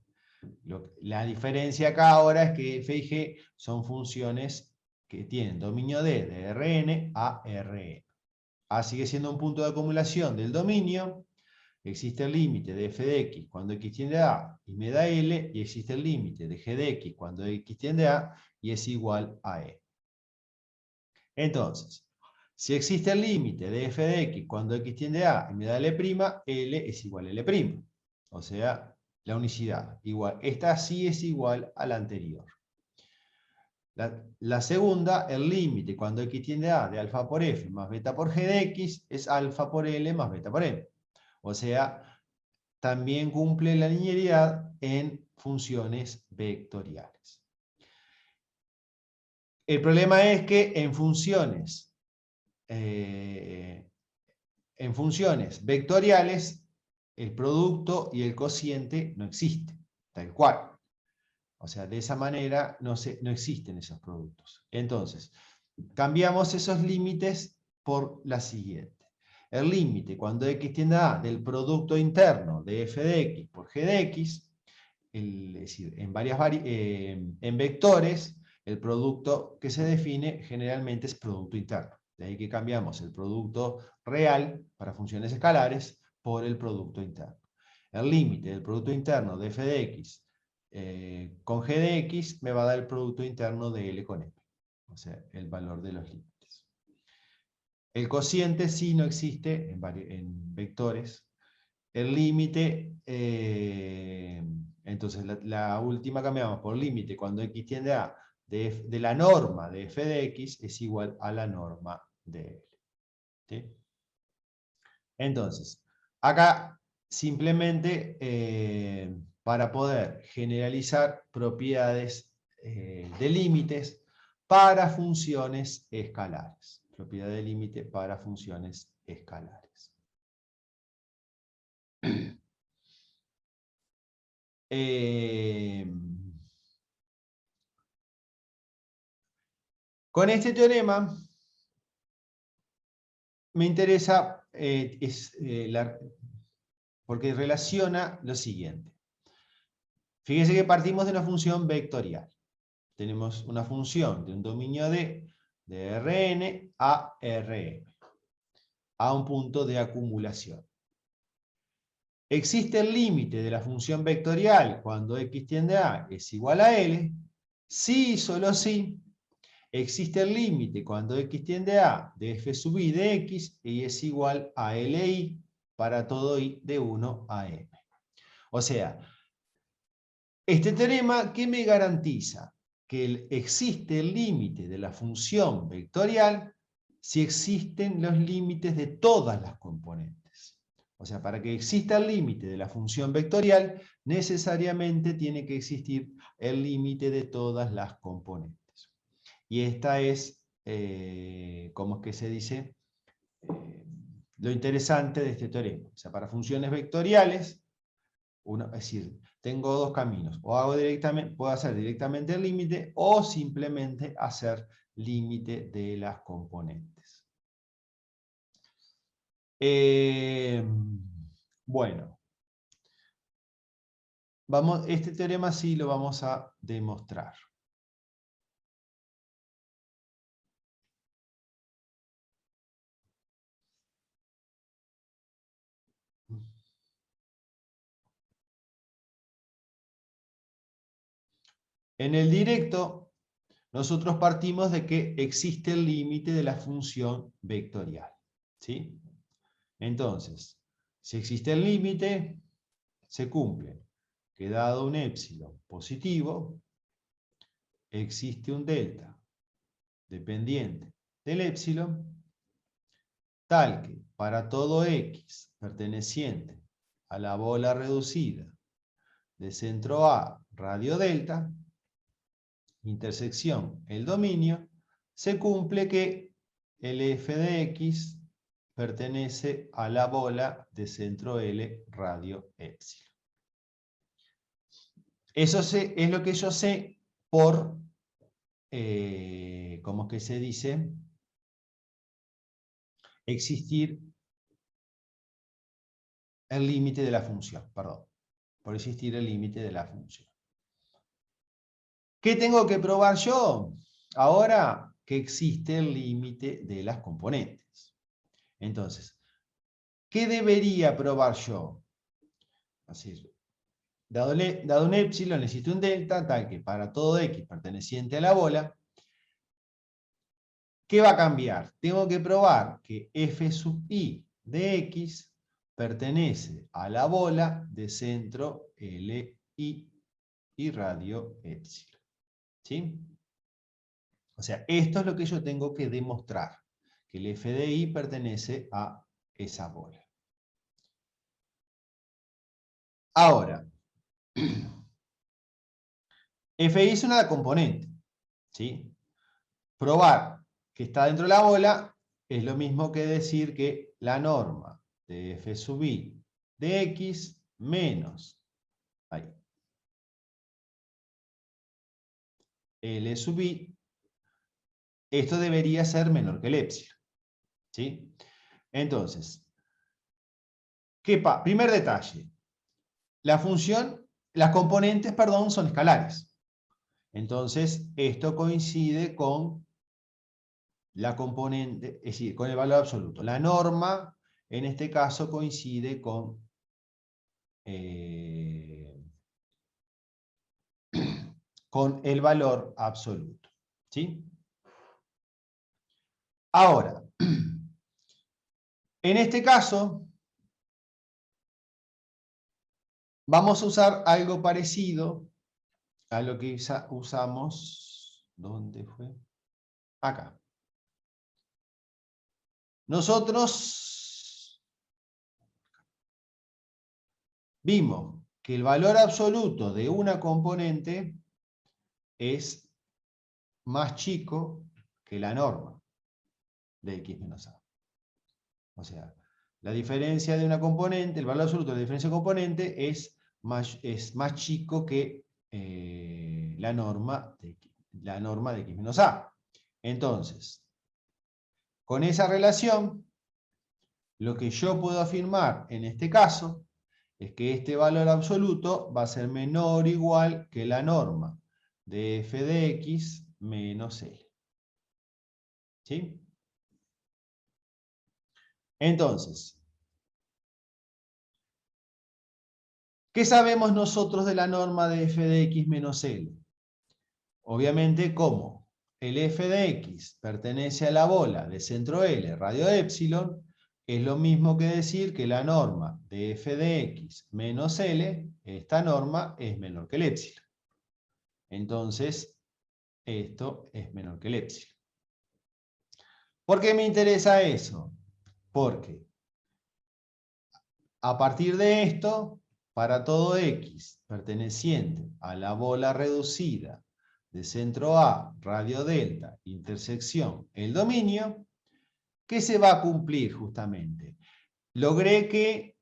La diferencia acá ahora es que f y g son funciones que tienen dominio de Rn a Rn. A sigue siendo un punto de acumulación del dominio. Existe el límite de f de x cuando x tiende a A y me da L, y existe el límite de g de x cuando x tiende a A y es igual a E. Entonces, si existe el límite de f de x cuando x tiende a A y me da L', L es igual a L'. O sea, la unicidad igual. Esta sí es igual a la anterior. La segunda, el límite cuando x tiende a de alfa por f más beta por g de x es alfa por L más beta por m. O sea, también cumple la linealidad en funciones vectoriales. El problema es que en funciones vectoriales, el producto y el cociente no existen, tal cual. O sea, de esa manera no existen esos productos. Entonces, cambiamos esos límites por la siguiente. El límite cuando x tiende a A del producto interno de f de x por g de x, es decir, en vectores, el producto que se define generalmente es producto interno. De ahí que cambiamos el producto real para funciones escalares por el producto interno. El límite del producto interno de f de x con g de x me va a dar el producto interno de L con M. O sea, el valor de los límites. El cociente sí no existe en vectores. El límite, entonces la última cambiamos por límite cuando x tiende a de la norma de f de x es igual a la norma de L. ¿Sí? Entonces, acá simplemente para poder generalizar propiedades de límites para funciones escalares. Propiedad de límite para funciones escalares. Con este teorema me interesa, porque relaciona lo siguiente. Fíjense que partimos de una función vectorial. Tenemos una función de un dominio de Rn a Rm, a un punto de acumulación. Existe el límite de la función vectorial cuando x tiende a es igual a L, sí y solo sí. Existe el límite cuando x tiende a de f sub i de x y es igual a Li para todo i de 1 a m. O sea, este teorema, ¿qué me garantiza? Que existe el límite de la función vectorial si existen los límites de todas las componentes. O sea, para que exista el límite de la función vectorial, necesariamente tiene que existir el límite de todas las componentes. Y esta es, ¿cómo es que se dice? Lo interesante de este teorema. O sea, para funciones vectoriales, es decir, tengo dos caminos. O puedo hacer directamente el límite o simplemente hacer límite de las componentes. Bueno. Este teorema sí lo vamos a demostrar. En el directo, nosotros partimos de que existe el límite de la función vectorial. ¿Sí? Entonces, si existe el límite, se cumple que dado un épsilon positivo, existe un delta dependiente del épsilon, tal que para todo x perteneciente a la bola reducida de centro A radio delta, intersección el dominio, se cumple que el f de x pertenece a la bola de centro L radio épsilon. Eso es lo que yo sé por, ¿cómo es que se dice? Existir el límite de la función, perdón, por existir el límite de la función. ¿Qué tengo que probar yo? Ahora que existe el límite de las componentes. Entonces, ¿qué debería probar yo? Así, dado un épsilon, existe un delta, tal que para todo x perteneciente a la bola, ¿qué va a cambiar? Tengo que probar que f sub i de x pertenece a la bola de centro Li y radio épsilon. ¿Sí? O sea, esto es lo que yo tengo que demostrar, que el f de i pertenece a esa bola. Ahora, fi es una componente, ¿sí? Probar que está dentro de la bola es lo mismo que decir que la norma de f sub i de x menos L sub i, esto debería ser menor que el épsilon. ¿Sí? Entonces, primer detalle, las componentes, perdón, son escalares. Entonces, esto coincide con la componente, es decir, con el valor absoluto. La norma, en este caso, coincide con con el valor absoluto. ¿Sí? Ahora, en este caso, vamos a usar algo parecido a lo que usamos. ¿Dónde fue? Acá. Nosotros vimos que el valor absoluto de una componente es más chico que la norma de x menos a. O sea, la diferencia de una componente, el valor absoluto de la diferencia de componente es más chico que la norma de x menos a. Entonces, con esa relación, lo que yo puedo afirmar en este caso es que este valor absoluto va a ser menor o igual que la norma de f de x menos L. ¿Sí? Entonces, ¿qué sabemos nosotros de la norma de f de x menos L? Obviamente, como el f de x pertenece a la bola de centro L, radio epsilon, es lo mismo que decir que la norma de f de x menos L, esta norma es menor que el epsilon. Entonces, esto es menor que el epsilon. ¿Por qué me interesa eso? Porque a partir de esto, para todo x perteneciente a la bola reducida de centro A, radio delta, intersección, el dominio, ¿qué se va a cumplir justamente? Logré que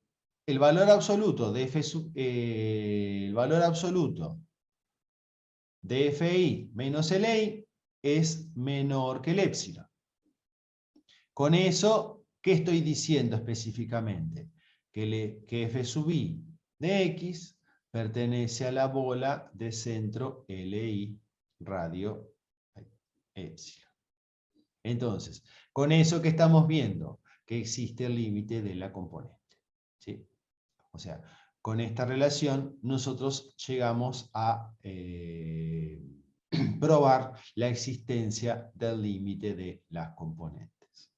el valor absoluto de el valor absoluto de fi menos Li es menor que el epsilon. Con eso, ¿qué estoy diciendo específicamente? Que f sub i de x pertenece a la bola de centro Li radio epsilon. Entonces, con eso que estamos viendo, que existe el límite de la componente. ¿Sí? O sea, con esta relación nosotros llegamos a probar la existencia del límite de las componentes.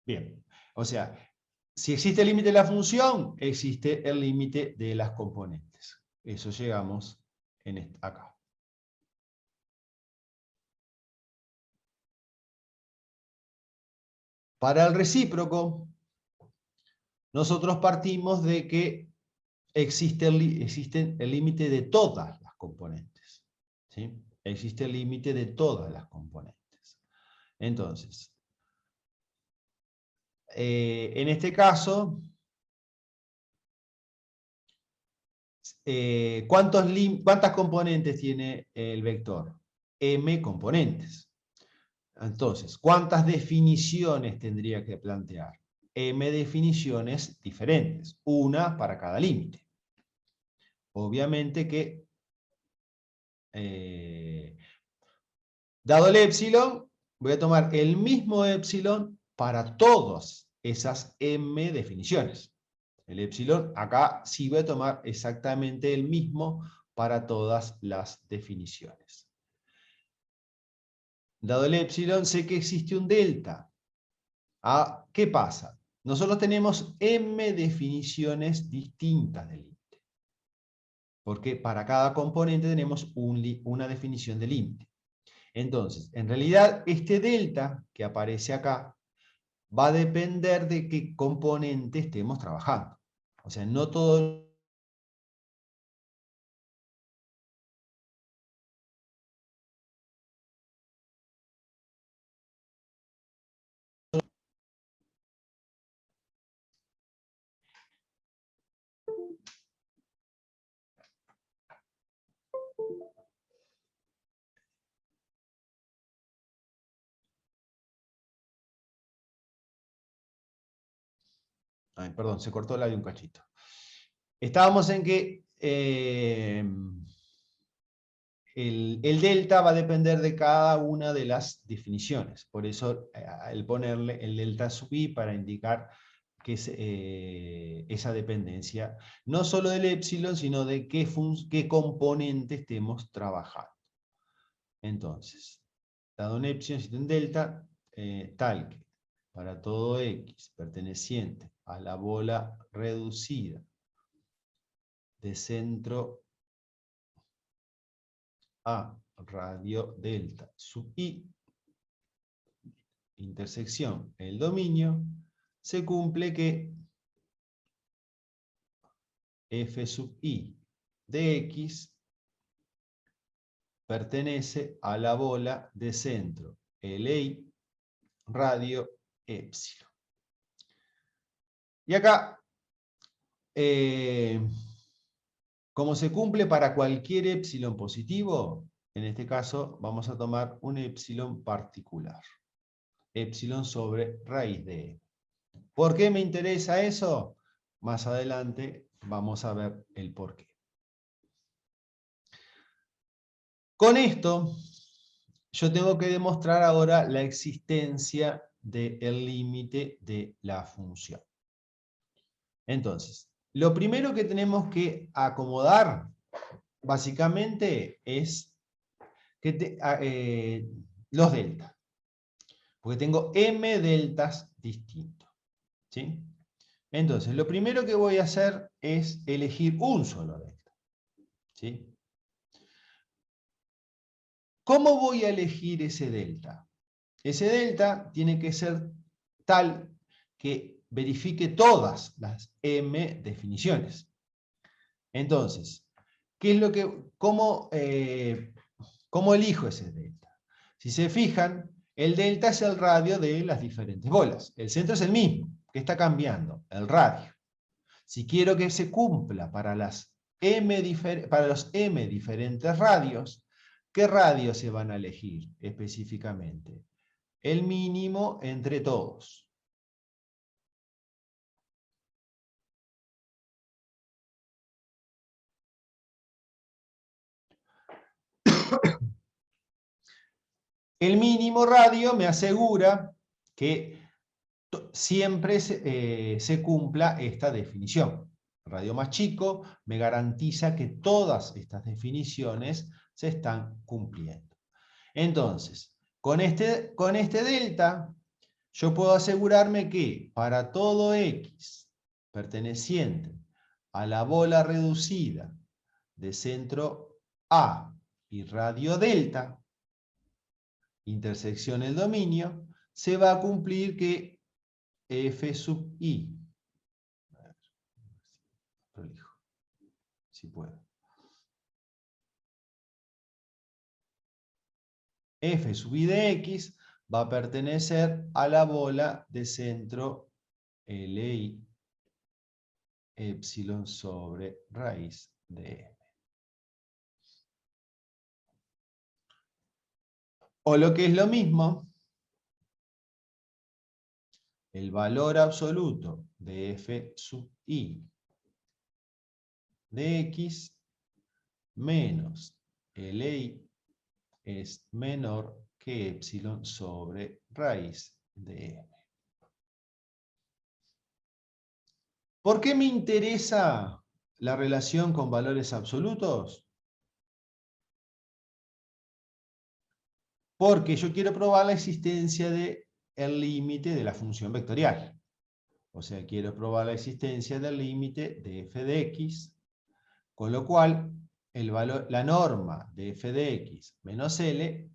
Bien, o sea, si existe el límite de la función, existe el límite de las componentes. Eso llegamos acá. Para el recíproco, nosotros partimos de que existe el límite de todas las componentes. ¿Sí? Existe el límite de todas las componentes. Entonces, en este caso, ¿cuántas componentes tiene el vector? M componentes. Entonces, ¿cuántas definiciones tendría que plantear? M definiciones diferentes, una para cada límite. Obviamente que, dado el epsilon, voy a tomar el mismo epsilon para todas esas M definiciones. El epsilon acá sí voy a tomar exactamente el mismo para todas las definiciones. Dado el epsilon, sé que existe un delta. ¿Qué pasa? Nosotros tenemos M definiciones distintas del límite. Porque para cada componente tenemos una definición de límite. Entonces, en realidad, este delta que aparece acá va a depender de qué componente estemos trabajando. O sea, no todo... Ay, perdón, se cortó el audio un cachito. Estábamos en que el delta va a depender de cada una de las definiciones. Por eso el ponerle el delta sub i para indicar que es esa dependencia, no solo del épsilon, sino de qué componente estemos trabajando. Entonces, dado un épsilon, existe un delta, tal que para todo x perteneciente a la bola reducida de centro A radio delta sub i, intersección el dominio, se cumple que f sub i de x pertenece a la bola de centro LI radio épsilon. Y acá, como se cumple para cualquier épsilon positivo, en este caso vamos a tomar un épsilon particular. Épsilon sobre raíz de e. ¿Por qué me interesa eso? Más adelante vamos a ver el porqué. Con esto, yo tengo que demostrar ahora la existencia del límite de la función. Entonces, lo primero que tenemos que acomodar, básicamente, es que los deltas. Porque tengo m deltas distintos. ¿Sí? Entonces, lo primero que voy a hacer es elegir un solo delta. ¿Sí? ¿Cómo voy a elegir ese delta? Ese delta tiene que ser tal que verifique todas las m definiciones. Entonces, ¿cómo elijo ese delta? Si se fijan, el delta es el radio de las diferentes bolas. El centro es el mismo. ¿Qué está cambiando? El radio. Si quiero que se cumpla para los m diferentes radios, ¿qué radios se van a elegir específicamente? El mínimo entre todos. El mínimo radio me asegura que siempre se cumpla esta definición. El radio más chico me garantiza que todas estas definiciones se están cumpliendo. Entonces, con este delta, yo puedo asegurarme que para todo x perteneciente a la bola reducida de centro A y radio delta, intersección el dominio, se va a cumplir que f sub i, prolijo, si puedo, f sub i de x va a pertenecer a la bola de centro Li épsilon sobre raíz de m. O lo que es lo mismo, el valor absoluto de f sub i de x menos Li es menor que épsilon sobre raíz de m. ¿Por qué me interesa la relación con valores absolutos? Porque yo quiero probar la existencia del límite de la función vectorial. O sea, quiero probar la existencia del límite de f de x, con lo cual la norma de f de x menos L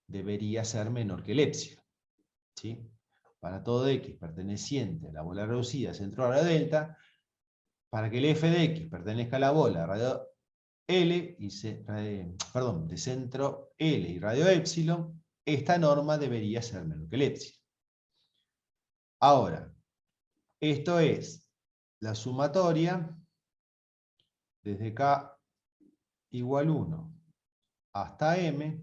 debería ser menor que el épsilon. ¿Sí? Para todo x perteneciente a la bola reducida centro radio delta, para que el f de x pertenezca a la bola radio L de centro L y radio épsilon, esta norma debería ser menor que el épsilon. Ahora, esto es la sumatoria desde k igual 1 hasta m,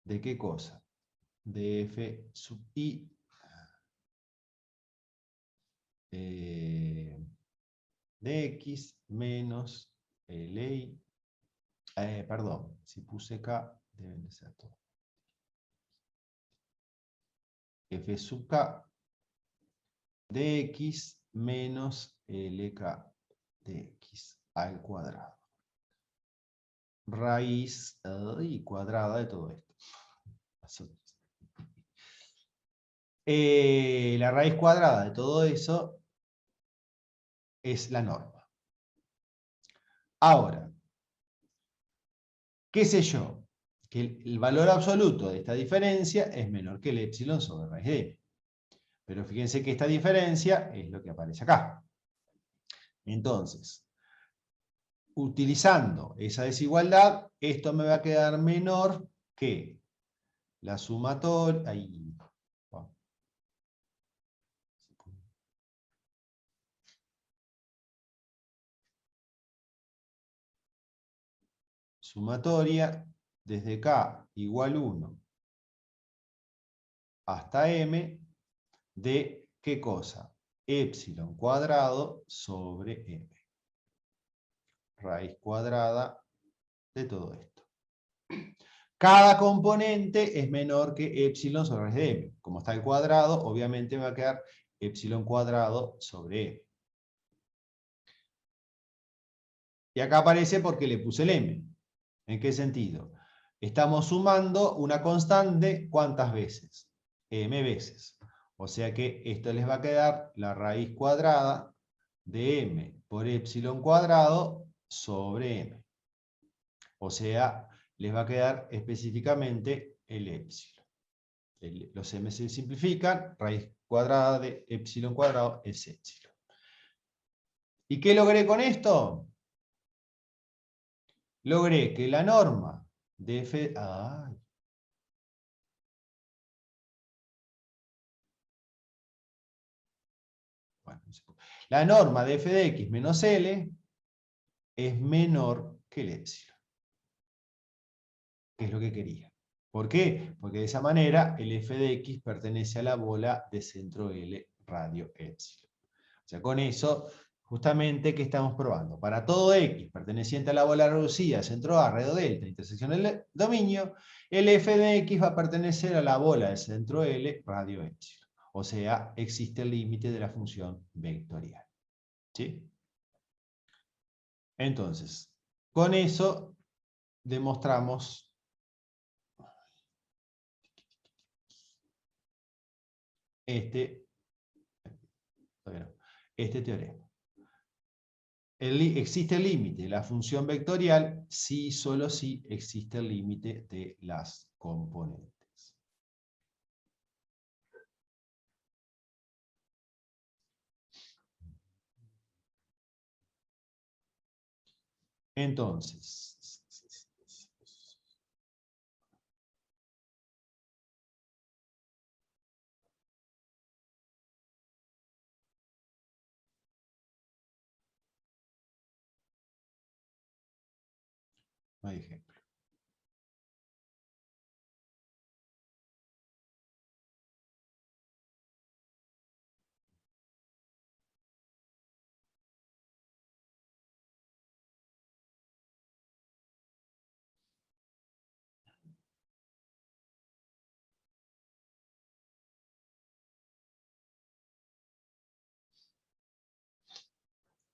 ¿de qué cosa? De f sub i de x menos Li. Perdón, si puse K, deben de ser todo. F sub K de X menos LK de X al cuadrado. Raíz cuadrada de todo esto. La raíz cuadrada de todo eso es la norma. Ahora, qué sé yo, que el valor absoluto de esta diferencia es menor que el epsilon sobre raíz de m. Pero fíjense que esta diferencia es lo que aparece acá. Entonces, utilizando esa desigualdad, esto me va a quedar menor que la sumatoria. Sumatoria desde K igual 1 hasta M de ¿qué cosa? Epsilon cuadrado sobre M. Raíz cuadrada de todo esto. Cada componente es menor que epsilon sobre raíz de M. Como está el cuadrado, obviamente va a quedar epsilon cuadrado sobre M. Y acá aparece porque le puse el M. ¿En qué sentido? Estamos sumando una constante, ¿cuántas veces? M veces. O sea que esto les va a quedar la raíz cuadrada de M por epsilon cuadrado sobre M. O sea, les va a quedar específicamente el epsilon. Los M se simplifican, raíz cuadrada de epsilon cuadrado es epsilon. ¿Y qué logré con esto? Logré que la norma de F... Bueno, la norma de f de x menos L es menor que el epsilon, que es lo que quería. ¿Por qué? Porque de esa manera el f de x pertenece a la bola de centro L radio epsilon. O sea, con eso, justamente, ¿qué estamos probando? Para todo x perteneciente a la bola reducida, centro A, radio delta, intersección del dominio, el f de x va a pertenecer a la bola de centro L radio epsilon. O sea, existe el límite de la función vectorial. ¿Sí? Entonces, con eso demostramos este teorema. ¿Existe el límite de la función vectorial? Sí, solo si existe el límite de las componentes. Entonces, no hay ejemplo.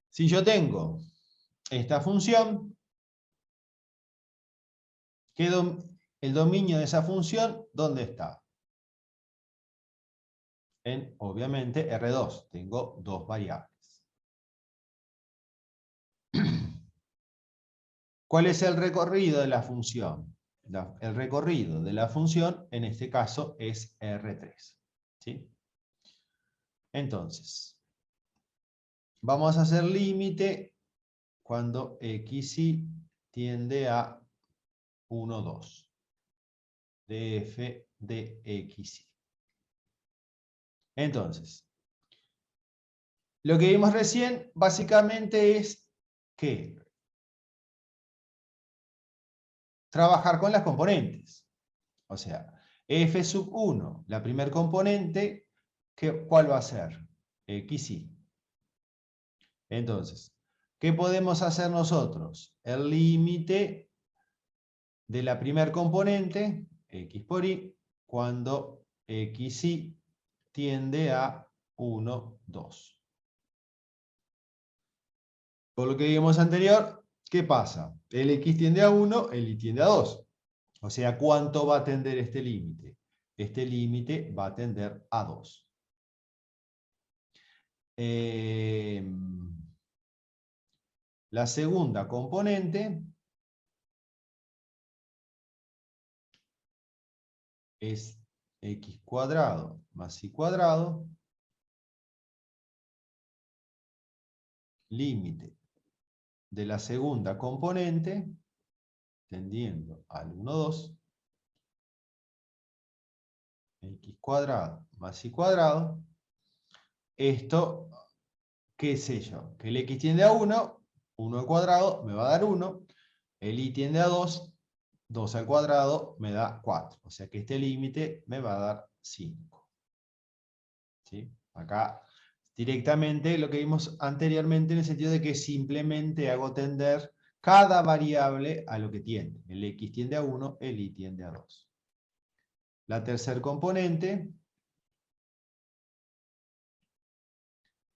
Si yo tengo esta función, el dominio de esa función, ¿dónde está? En, obviamente, R2. Tengo dos variables. ¿Cuál es el recorrido de la función? El recorrido de la función, en este caso, es R3. ¿Sí? Entonces, vamos a hacer límite cuando xy tiende a 1, 2. De f de xy. Entonces, lo que vimos recién básicamente es que trabajar con las componentes. O sea, f sub 1, la primer componente, ¿cuál va a ser? Xy. Entonces, ¿qué podemos hacer nosotros? El límite de la primer componente, x por y, cuando xy tiende a 1, 2. Por lo que vimos anterior, ¿qué pasa? El x tiende a 1, el y tiende a 2. O sea, ¿cuánto va a tender este límite? Este límite va a tender a 2. La segunda componente es x cuadrado más y cuadrado, límite de la segunda componente, tendiendo al 1, 2, x cuadrado más y cuadrado. Esto, ¿qué sé yo? Que el x tiende a 1, 1 al cuadrado me va a dar 1, el y tiende a 2, 2 al cuadrado me da 4. O sea que este límite me va a dar 5. ¿Sí? Acá directamente lo que vimos anteriormente en el sentido de que simplemente hago tender cada variable a lo que tiende. El x tiende a 1, el y tiende a 2. La tercer componente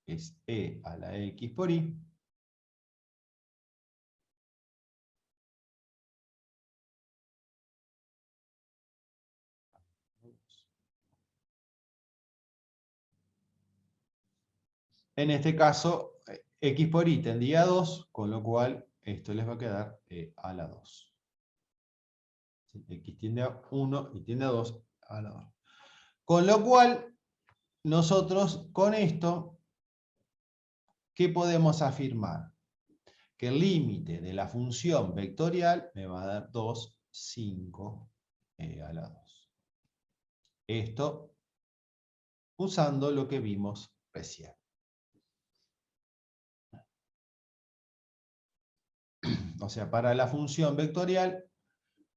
es e a la x por y. En este caso, x por y tendría a 2, con lo cual esto les va a quedar e a la 2. ¿Sí? X tiende a 1 y tiende a 2 a la 2. Con lo cual, nosotros con esto, ¿qué podemos afirmar? Que el límite de la función vectorial me va a dar 2, 5 e a la 2. Esto usando lo que vimos recién. O sea, para la función vectorial,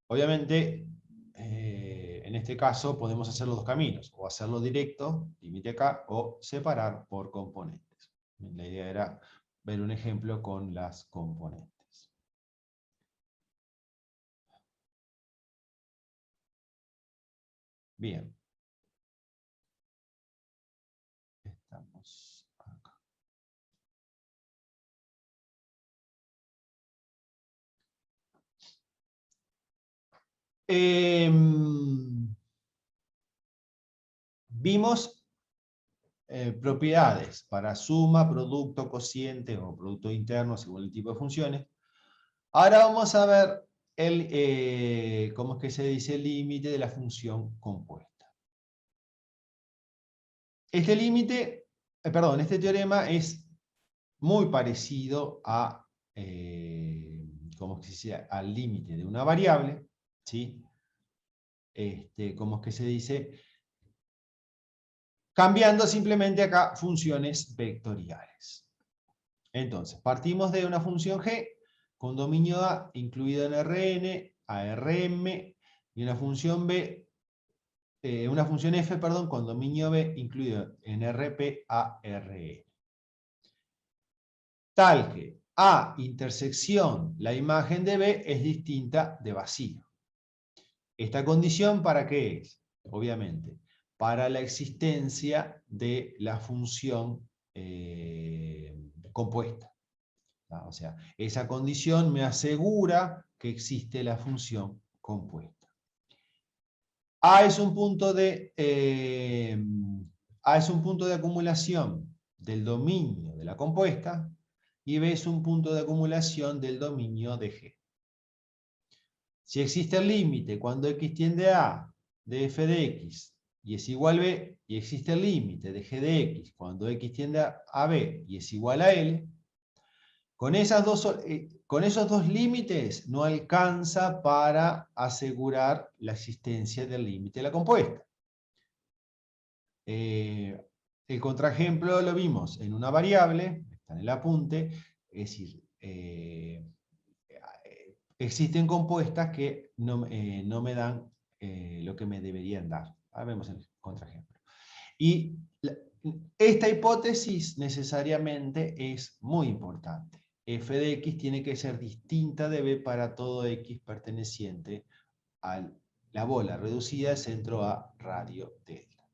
obviamente, en este caso podemos hacer los dos caminos, o hacerlo directo, límite acá, o separar por componentes. La idea era ver un ejemplo con las componentes. Bien. Estamos acá. Vimos propiedades para suma, producto, cociente o producto interno según el tipo de funciones. Ahora vamos a ver cómo es que se dice el límite de la función compuesta. Este límite, este teorema es muy parecido a, ¿cómo es que se dice? Al límite de una variable, ¿sí? ¿Cómo es que se dice? Cambiando simplemente acá funciones vectoriales. Entonces, partimos de una función g con dominio A incluido en Rn, ARM, y una función b, una función f, perdón, con dominio B incluido en Rp, ARE. Tal que A intersección la imagen de B es distinta de vacío. ¿Esta condición para qué es? Obviamente, para la existencia de la función compuesta. O sea, esa condición me asegura que existe la función compuesta. A es un punto de, A es un punto de acumulación del dominio de la compuesta y B es un punto de acumulación del dominio de G. Si existe el límite cuando x tiende a A de f de x y es igual a B, y existe el límite de g de x cuando x tiende a B y es igual a L, con esos dos límites no alcanza para asegurar la existencia del límite de la compuesta. El contraejemplo lo vimos en una variable, está en el apunte, es decir, existen compuestas que no me dan lo que me deberían dar. Ahora vemos el contraejemplo. Y esta hipótesis necesariamente es muy importante. f de x tiene que ser distinta de b para todo x perteneciente a la bola reducida de centro a radio delta.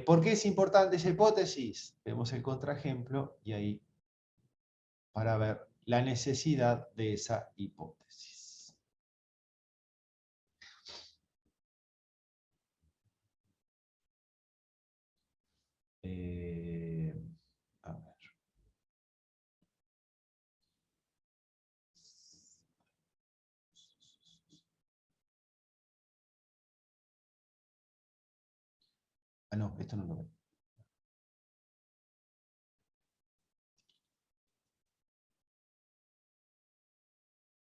¿Por qué es importante esa hipótesis? Vemos el contraejemplo y ahí para ver la necesidad de esa hipótesis. A ver. Ah, no, esto no lo veo.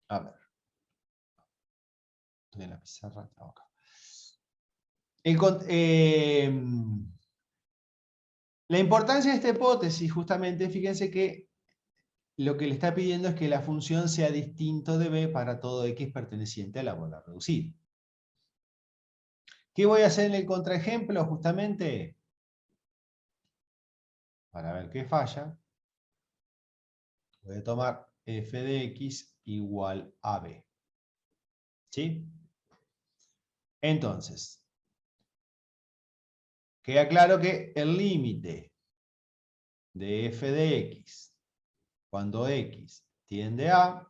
A ver. Estoy en la pizarra. Acá. La importancia de esta hipótesis, justamente, fíjense que lo que le está pidiendo es que la función sea distinto de b para todo x perteneciente a la bola reducida. ¿Qué voy a hacer en el contraejemplo? Justamente, para ver qué falla, voy a tomar f de x igual a b. ¿Sí? Entonces, queda claro que el límite de f de x cuando x tiende a,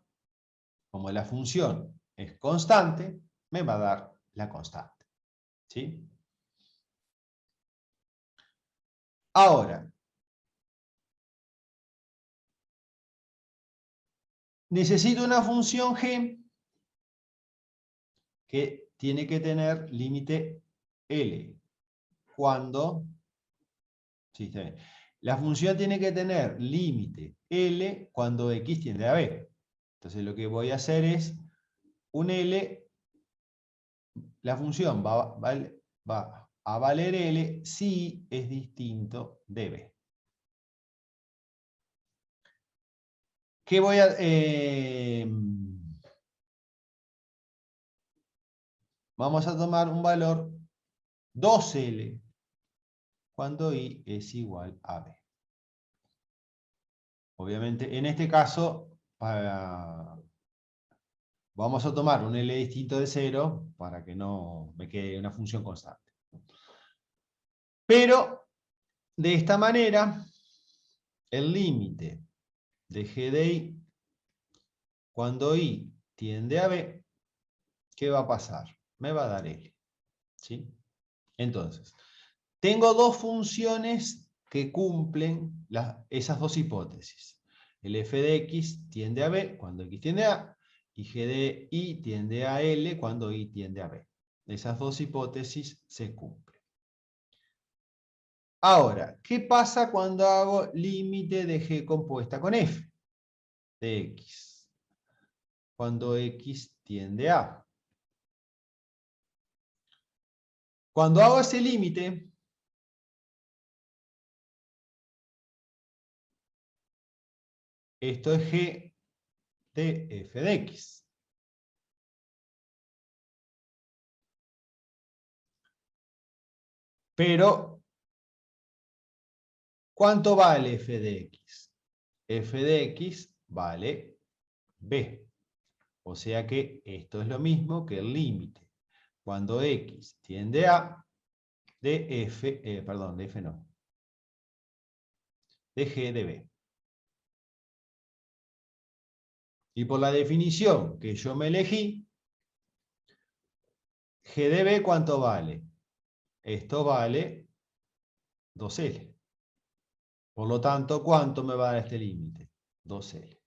como la función es constante, me va a dar la constante. ¿Sí? Ahora, necesito una función g que tiene que tener límite L. Cuando, sí, está bien. La función tiene que tener límite L cuando x tiende a b. Entonces lo que voy a hacer es un L, la función va a valer L si es distinto de b. ¿Qué voy a...? Vamos a tomar un valor 2L cuando I es igual a B. Obviamente, en este caso, vamos a tomar un L distinto de 0 para que no me quede una función constante. Pero, de esta manera, el límite de G de I, cuando I tiende a B, ¿qué va a pasar? Me va a dar L. ¿Sí? Entonces, tengo dos funciones que cumplen esas dos hipótesis. El f de x tiende a b cuando x tiende a A, y g de y tiende a L cuando y tiende a B. Esas dos hipótesis se cumplen. Ahora, ¿qué pasa cuando hago límite de g compuesta con f de x? Cuando x tiende a A. Cuando hago ese límite, esto es g de f de x. Pero, ¿cuánto vale f de x? F de x vale b. O sea que esto es lo mismo que el límite. Cuando x tiende a de f, perdón, de f no, de g de b. Y por la definición que yo me elegí, g de b, ¿cuánto vale? Esto vale 2L. Por lo tanto, ¿cuánto me va a dar este límite? 2L.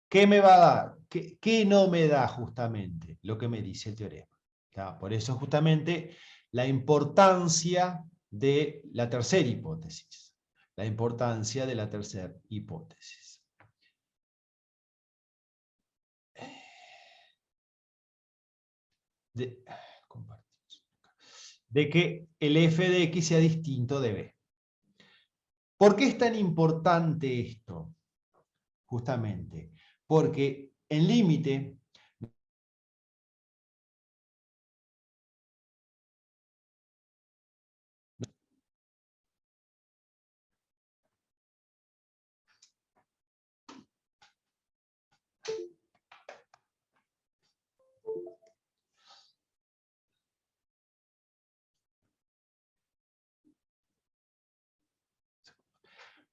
¿Qué me va a dar? ¿Qué no me da justamente? Lo que me dice el teorema. ¿Tá? Por eso justamente la importancia de la tercera hipótesis. La importancia de la tercera hipótesis. De, de que el f de x sea distinto de b. ¿Por qué es tan importante esto? Justamente porque en límite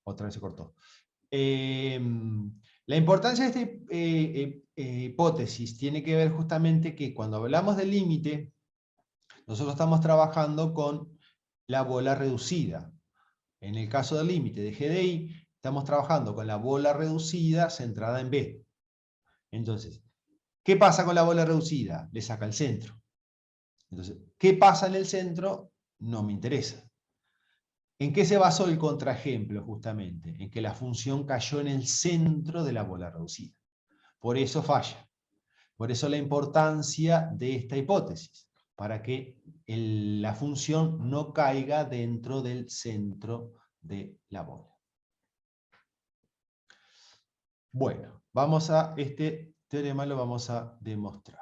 otra vez se cortó. La importancia de esta hipótesis tiene que ver justamente que cuando hablamos del límite, nosotros estamos trabajando con la bola reducida. En el caso del límite de GDI, estamos trabajando con la bola reducida centrada en B. Entonces, ¿qué pasa con la bola reducida? Le saca el centro. Entonces, ¿qué pasa en el centro? No me interesa. ¿En qué se basó el contraejemplo justamente? En que la función cayó en el centro de la bola reducida. Por eso falla. Por eso la importancia de esta hipótesis, para que la función no caiga dentro del centro de la bola. Bueno, vamos a este teorema lo vamos a demostrar.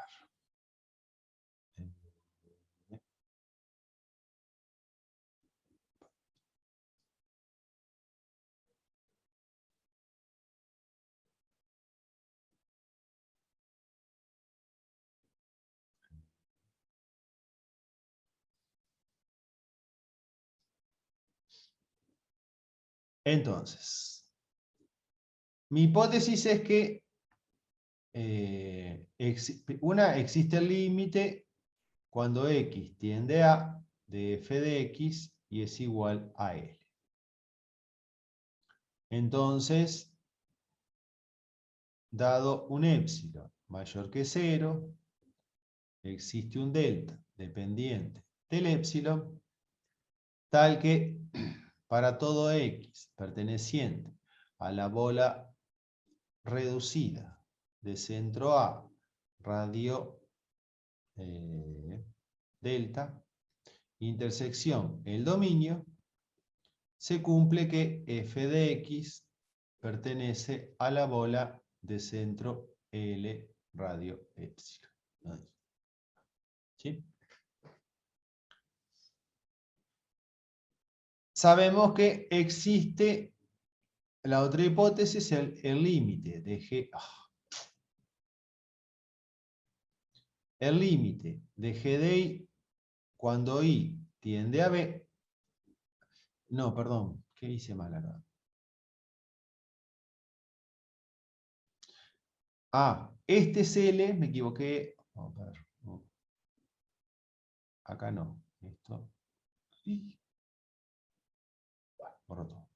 Entonces, mi hipótesis es que existe el límite cuando x tiende a de f de x y es igual a L. Entonces, dado un épsilon mayor que 0, existe un delta dependiente del épsilon, tal que para todo x perteneciente a la bola reducida de centro A radio delta, intersección el dominio, se cumple que f de x pertenece a la bola de centro L radio epsilon. ¿Sí? Sabemos que existe la otra hipótesis, el límite de G. El límite de G de I cuando I tiende a B. No, perdón, ¿qué hice mal acá? Este es L, me equivoqué. Vamos a ver. No. Acá no. Esto. Borro todo.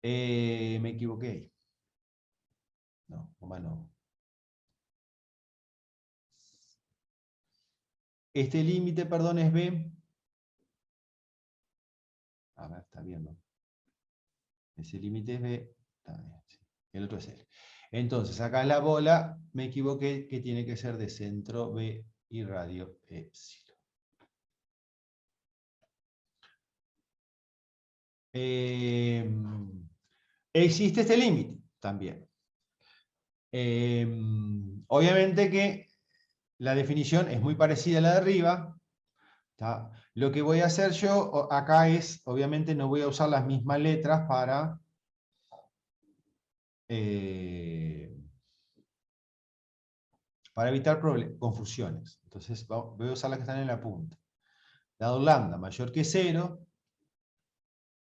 Me equivoqué. No, no. Este límite, perdón, es B. A ver, está bien, ¿no? Ese límite es B. Está bien, sí. El otro es L. Entonces, acá la bola, me equivoqué, que tiene que ser de centro B y radio epsilon. Existe este límite también. Obviamente que la definición es muy parecida a la de arriba. ¿Tá? Lo que voy a hacer yo acá es, obviamente no voy a usar las mismas letras para evitar confusiones. Entonces voy a usar las que están en la punta. Dado lambda mayor que 0,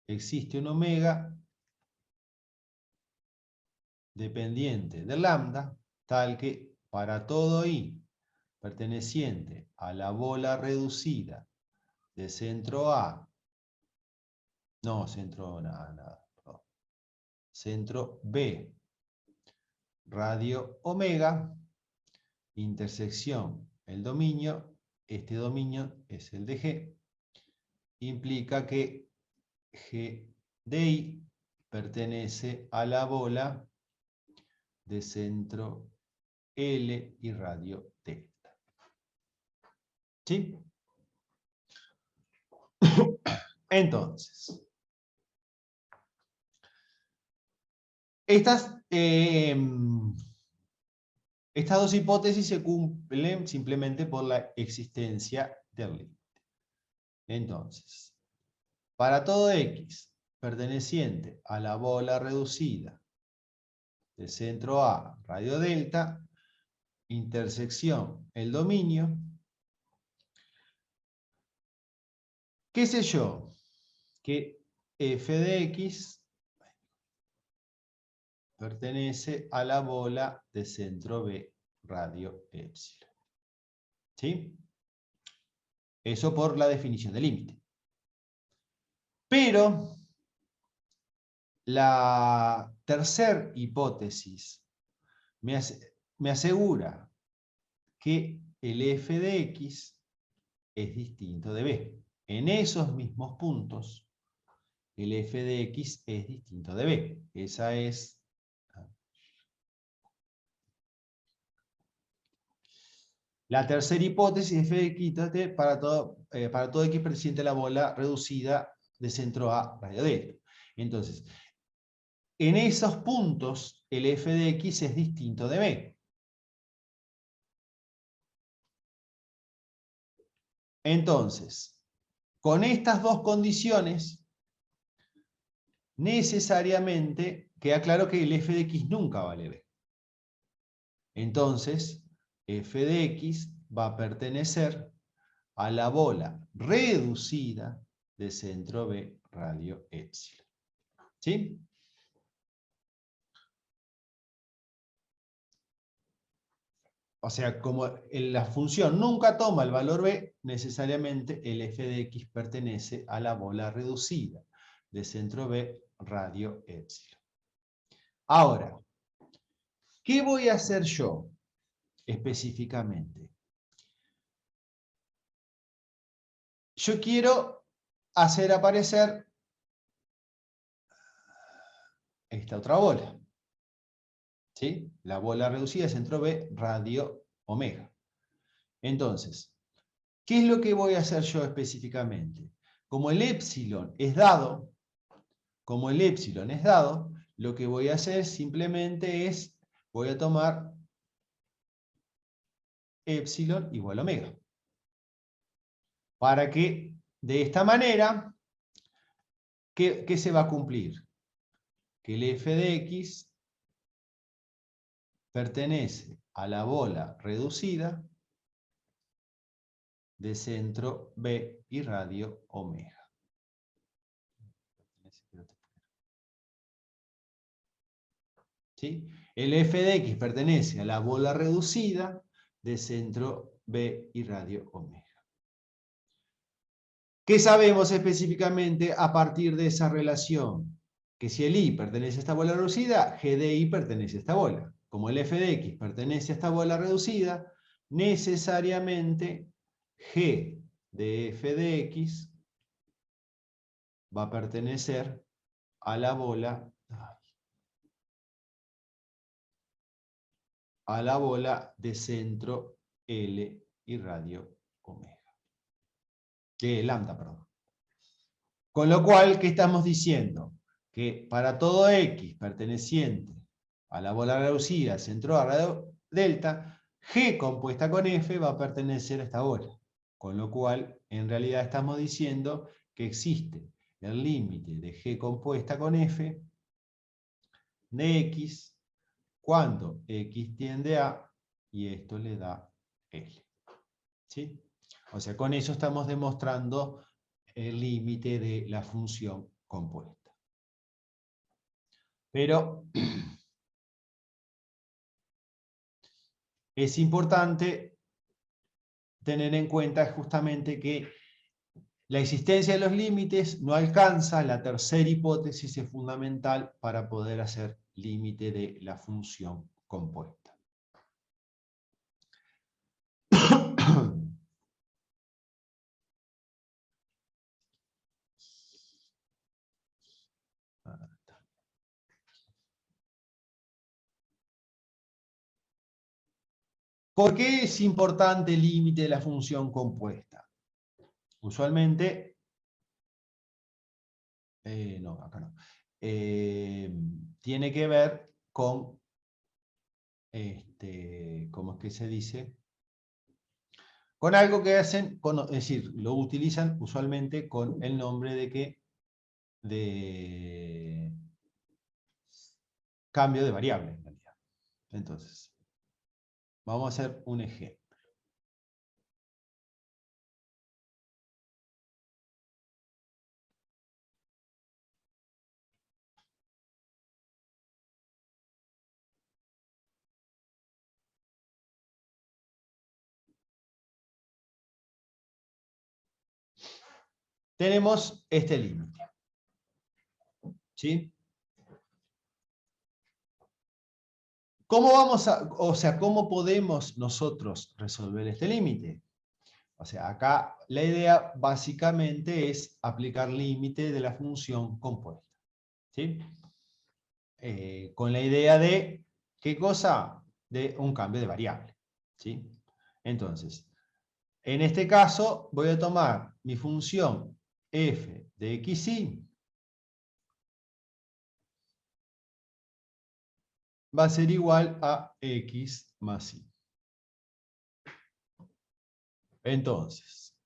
existe un omega dependiente de lambda, tal que para todo i perteneciente a la bola reducida de centro A, no, centro nada, perdón, centro B, radio omega, intersección el dominio, este dominio es el de G, implica que G de I pertenece a la bola de centro L y radio delta. ¿Sí? Entonces, estas dos hipótesis se cumplen simplemente por la existencia del límite. Entonces, para todo x perteneciente a la bola reducida de centro A, radio delta, intersección el dominio, qué sé yo, que f de x pertenece a la bola de centro B radio epsilon. ¿Sí? Eso por la definición del límite. Pero la tercera hipótesis me asegura que el f de x es distinto de b. En esos mismos puntos, el f de x es distinto de b. Esa es la tercera hipótesis. F de x para todo x perteneciente a la bola reducida de centro A radio delta. Entonces, en esos puntos, el f de x es distinto de b. Entonces, con estas dos condiciones, necesariamente queda claro que el f de x nunca vale b. Entonces, f de x va a pertenecer a la bola reducida de centro B radio epsilon. ¿Sí? O sea, como la función nunca toma el valor b, necesariamente el f de x pertenece a la bola reducida de centro B radio epsilon. Ahora, ¿qué voy a hacer yo específicamente? Yo quiero hacer aparecer esta otra bola. ¿Sí? La bola reducida de centro B radio omega. Entonces, ¿qué es lo que voy a hacer yo específicamente? Como el epsilon es dado, lo que voy a hacer simplemente es, voy a tomar epsilon igual a omega. Para que, de esta manera, ¿qué se va a cumplir? Que el f de x pertenece a la bola reducida de centro B y radio omega. ¿Sí? El f de x pertenece a la bola reducida de centro B y radio omega. ¿Qué sabemos específicamente a partir de esa relación? Que si el i pertenece a esta bola reducida, g de i pertenece a esta bola. Como el f de x pertenece a esta bola reducida, necesariamente g de f de x va a pertenecer a la bola de centro L y radio omega. Lambda, perdón. Con lo cual, ¿qué estamos diciendo? Que para todo x perteneciente a la bola reducida centro A radio delta, G compuesta con F va a pertenecer a esta bola. Con lo cual, en realidad estamos diciendo que existe el límite de G compuesta con F de x cuando x tiende a, y esto le da L. ¿Sí? O sea, con eso estamos demostrando el límite de la función compuesta. Pero es importante tener en cuenta justamente que la existencia de los límites no alcanza, la tercera hipótesis es fundamental para poder hacer límite de la función compuesta. ¿Por qué es importante el límite de la función compuesta? Usualmente, no, acá no. Tiene que ver con, ¿cómo es que se dice? Con algo que hacen, es decir, lo utilizan usualmente con el nombre de que de cambio de variable en realidad. Entonces, vamos a hacer un ejemplo. tenemos este límite. ¿Sí? ¿Cómo podemos nosotros resolver este límite? O sea, acá la idea básicamente es aplicar límite de la función compuesta. ¿Sí? Con la idea de, ¿qué cosa? De un cambio de variable. ¿Sí? Entonces, en este caso voy a tomar mi función f de xy, va a ser igual a x más y. Entonces,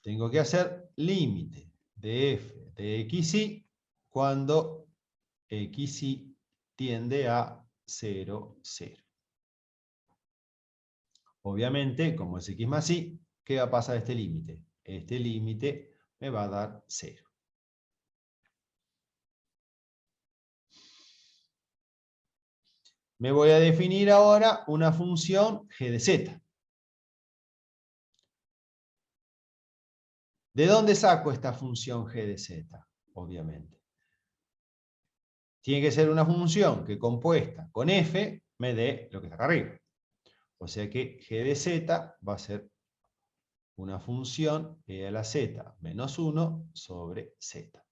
tengo que hacer límite de f de xy cuando xy tiende a 0, 0. Obviamente, como es x más y, ¿qué va a pasar a este límite? Este límite me va a dar 0. Me voy a definir ahora una función g de z. ¿De dónde saco esta función g de z? Obviamente. Tiene que ser una función que compuesta con f me dé lo que está acá arriba. O sea que g de z va a ser una función e a la z menos 1 sobre z.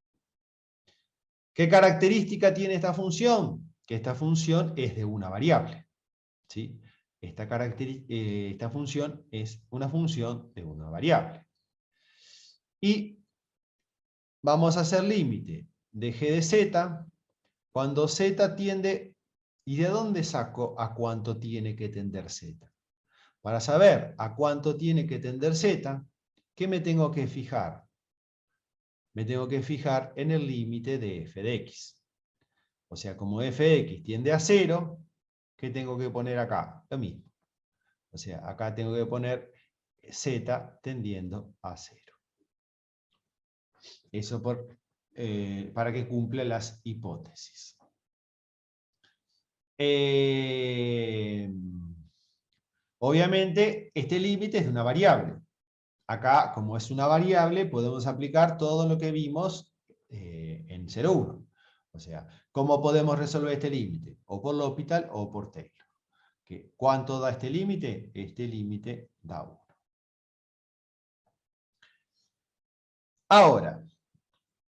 ¿Qué característica tiene esta función? Que esta función es de una variable. ¿Sí? Esta función es una función de una variable. Y vamos a hacer límite de g de z cuando z tiende... ¿Y de dónde saco a cuánto tiene que tender z? Para saber a cuánto tiene que tender z, ¿qué me tengo que fijar? Me tengo que fijar en el límite de f de x. O sea, como f de x tiende a 0, ¿qué tengo que poner acá? Lo mismo. O sea, acá tengo que poner z tendiendo a 0. Eso para que cumpla las hipótesis. Obviamente, este límite es de una variable. Acá, como es una variable, podemos aplicar todo lo que vimos en 0,1. O sea, ¿cómo podemos resolver este límite? O por L'Hopital o por Taylor. ¿Cuánto da este límite? Este límite da 1. Ahora,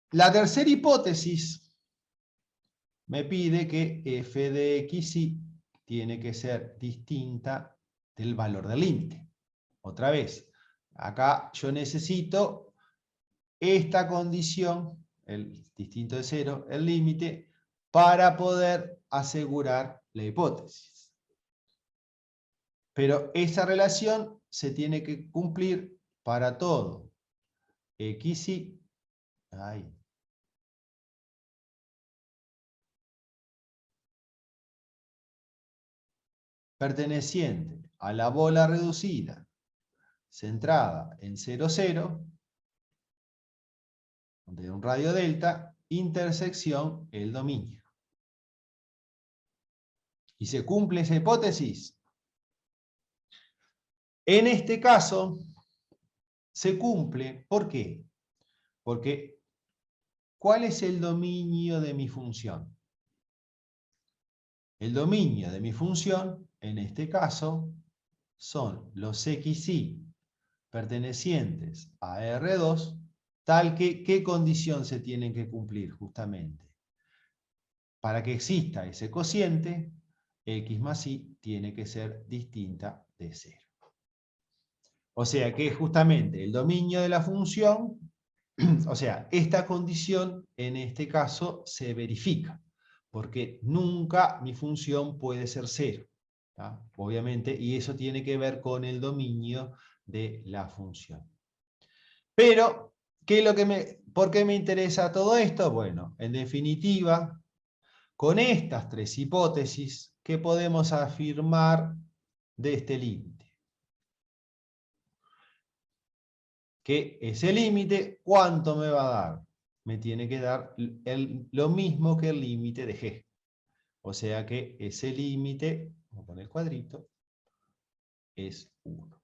la tercera hipótesis me pide que f de xy tiene que ser distinta del valor del límite. Otra vez, acá yo necesito esta condición, el distinto de 0, el límite, para poder asegurar la hipótesis. Pero esa relación se tiene que cumplir para todo xy, perteneciente a la bola reducida, centrada en 0, 0, de un radio delta, intersección el dominio. ¿Y se cumple esa hipótesis? En este caso, se cumple. ¿Por qué? Porque, ¿cuál es el dominio de mi función? El dominio de mi función, en este caso, son los xy pertenecientes a R2, tal que, ¿qué condición se tienen que cumplir justamente? Para que exista ese cociente, x más y tiene que ser distinta de 0. O sea que justamente el dominio de la función, o sea, esta condición en este caso se verifica, porque nunca mi función puede ser 0, ¿tá? Obviamente, y eso tiene que ver con el dominio de la función. Pero, ¿por qué me interesa todo esto? Bueno, en definitiva, con estas tres hipótesis, ¿qué podemos afirmar de este límite? Que ese límite, ¿cuánto me va a dar? Me tiene que dar lo mismo que el límite de G. O sea que ese límite, vamos a poner el cuadrito, es 1.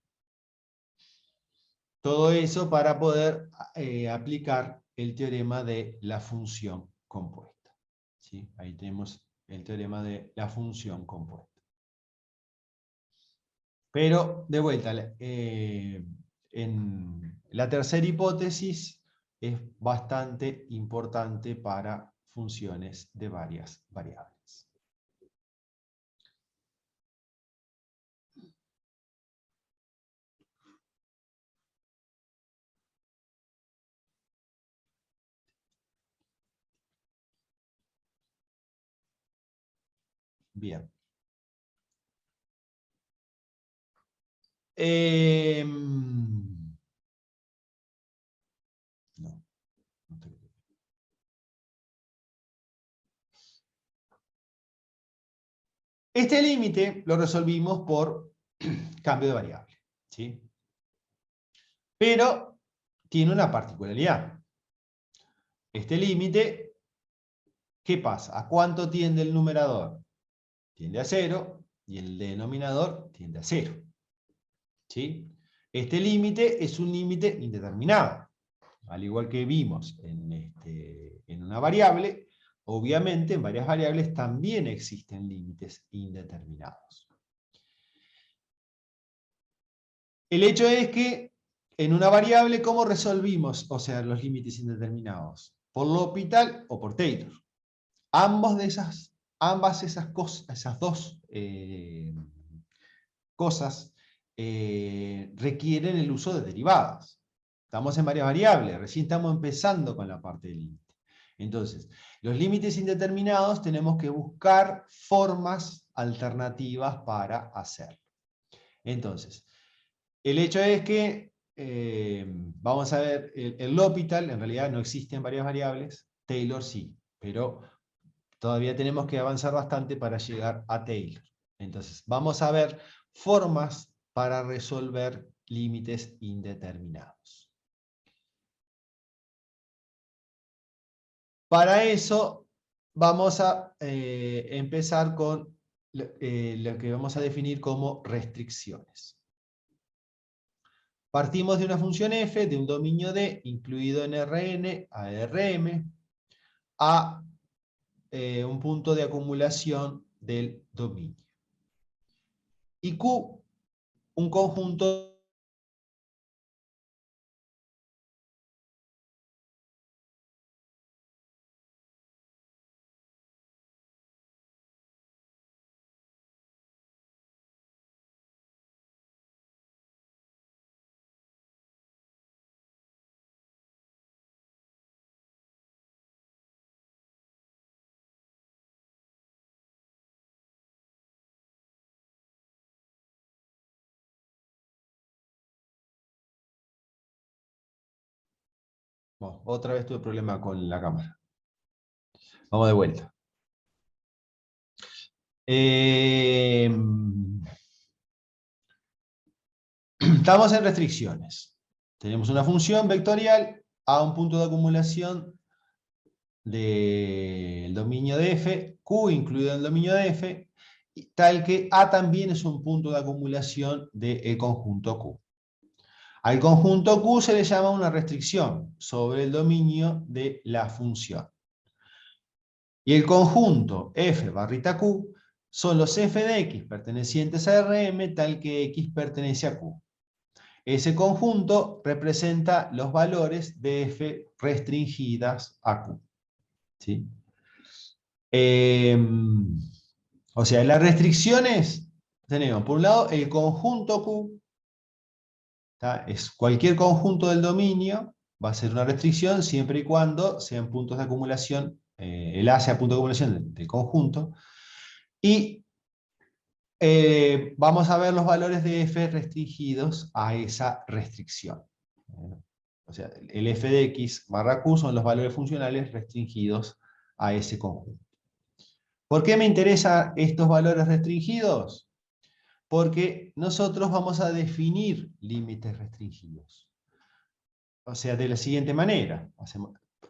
Todo eso para poder aplicar el teorema de la función compuesta. ¿Sí? Ahí tenemos el teorema de la función compuesta. Pero, de vuelta, en la tercera hipótesis es bastante importante para funciones de varias variables. Bien. No, no te... Este límite lo resolvimos por cambio de variable, ¿sí? Pero tiene una particularidad. Este límite, ¿qué pasa? ¿A cuánto tiende el numerador? Tiende a 0 y el denominador tiende a 0. ¿Sí? Este límite es un límite indeterminado. Al igual que vimos en una variable, obviamente en varias variables también existen límites indeterminados. El hecho es que en una variable, ¿cómo resolvimos, o sea, los límites indeterminados? ¿Por L'Hopital o por Taylor? Ambas esas dos cosas requieren el uso de derivadas. Estamos en varias variables, recién estamos empezando con la parte del límite. Entonces, los límites indeterminados tenemos que buscar formas alternativas para hacerlo. Entonces, el hecho es que, vamos a ver, el L'Hopital en realidad no existe en varias variables, Taylor sí, pero todavía tenemos que avanzar bastante para llegar a Taylor. Entonces, vamos a ver formas para resolver límites indeterminados. Para eso, vamos a empezar con lo que vamos a definir como restricciones. Partimos de una función f de un dominio D incluido en Rn a Rm a un punto de acumulación del dominio. Y Q, un conjunto Bueno, otra vez tuve problema con la cámara. Vamos de vuelta. Estamos en restricciones. Tenemos una función vectorial a un punto de acumulación del dominio de f, Q incluido en el dominio de f, tal que A también es un punto de acumulación del conjunto Q. Al conjunto Q se le llama una restricción sobre el dominio de la función. Y el conjunto f barrita Q son los f de x pertenecientes a Rm tal que x pertenece a Q. Ese conjunto representa los valores de f restringidas a Q. ¿Sí? O sea, las restricciones tenemos, por un lado, el conjunto Q, ¿tá? Es cualquier conjunto del dominio, va a ser una restricción siempre y cuando sean puntos de acumulación, el A sea punto de acumulación del conjunto, y vamos a ver los valores de f restringidos a esa restricción. O sea, el f de x barra q son los valores funcionales restringidos a ese conjunto. ¿Por qué me interesan estos valores restringidos? Porque nosotros vamos a definir límites restringidos. O sea, de la siguiente manera.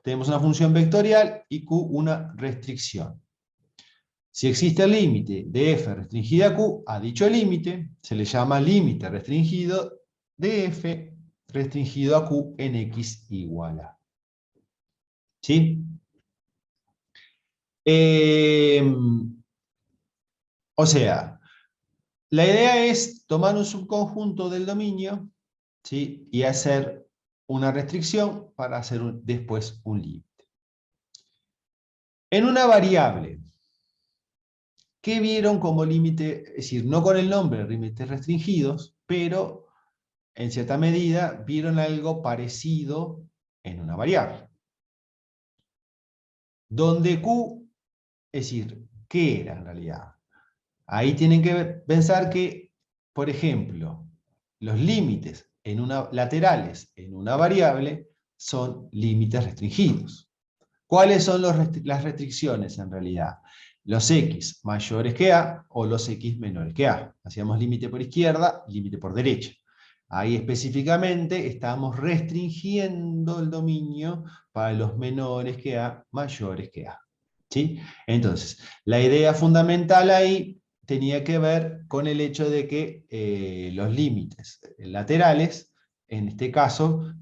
Tenemos una función vectorial y q una restricción. Si existe el límite de f restringida a q, a dicho límite se le llama límite restringido de f restringido a Q en X igual a. ¿Sí? O sea, la idea es tomar un subconjunto del dominio, ¿sí? Y hacer una restricción para hacer después un límite. En una variable, ¿qué vieron como límite? Es decir, no con el nombre límites restringidos, pero en cierta medida vieron algo parecido en una variable. Donde Q, es decir, ¿qué era en realidad? Ahí tienen que pensar que, por ejemplo, los límites laterales en una variable son límites restringidos. ¿Cuáles son las restricciones en realidad? Los x mayores que a o los x menores que a. Hacíamos límite por izquierda, límite por derecha. Ahí específicamente estamos restringiendo el dominio para los menores que a, mayores que a. ¿Sí? Entonces, la idea fundamental ahí tenía que ver con el hecho de que los límites laterales, en este caso,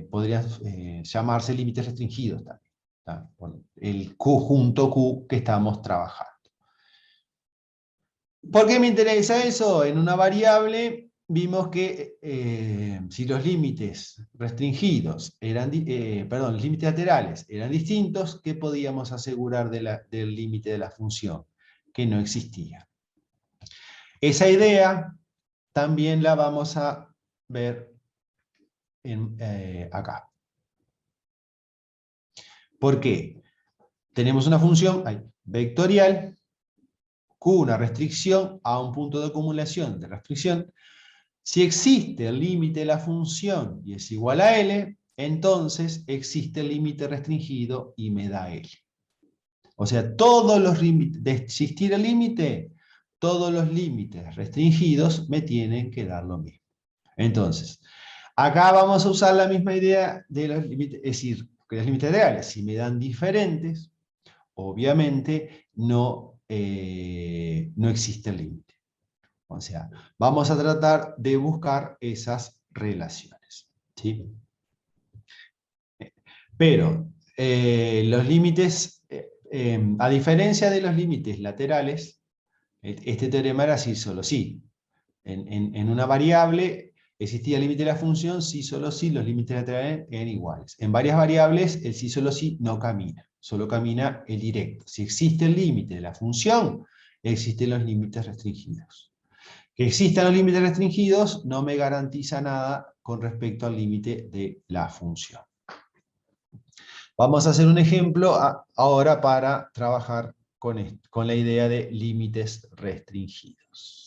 podrían llamarse límites restringidos también. Por el conjunto Q que estamos trabajando. ¿Por qué me interesa eso? En una variable vimos que si los límites restringidos perdón, los límites laterales eran distintos, ¿qué podíamos asegurar del límite de la función? Que no existía. Esa idea también la vamos a ver acá. ¿Por qué? Tenemos una función vectorial, Q, una restricción a un punto de acumulación de restricción. Si existe el límite de la función y es igual a L, entonces existe el límite restringido y me da L. O sea, todos los límites, de existir el límite, todos los límites restringidos me tienen que dar lo mismo. Entonces, acá vamos a usar la misma idea de los límites, es decir, que los límites reales, si me dan diferentes, obviamente no existe el límite. O sea, vamos a tratar de buscar esas relaciones, ¿sí? Pero los límites, a diferencia de los límites laterales, este teorema era sí, solo sí. En una variable existía el límite de la función, sí, solo sí, los límites laterales eran iguales. En varias variables, el sí, solo sí no camina, solo camina el directo. Si existe el límite de la función, existen los límites restringidos. Que existan los límites restringidos no me garantiza nada con respecto al límite de la función. Vamos a hacer un ejemplo ahora para trabajar con la idea de límites restringidos.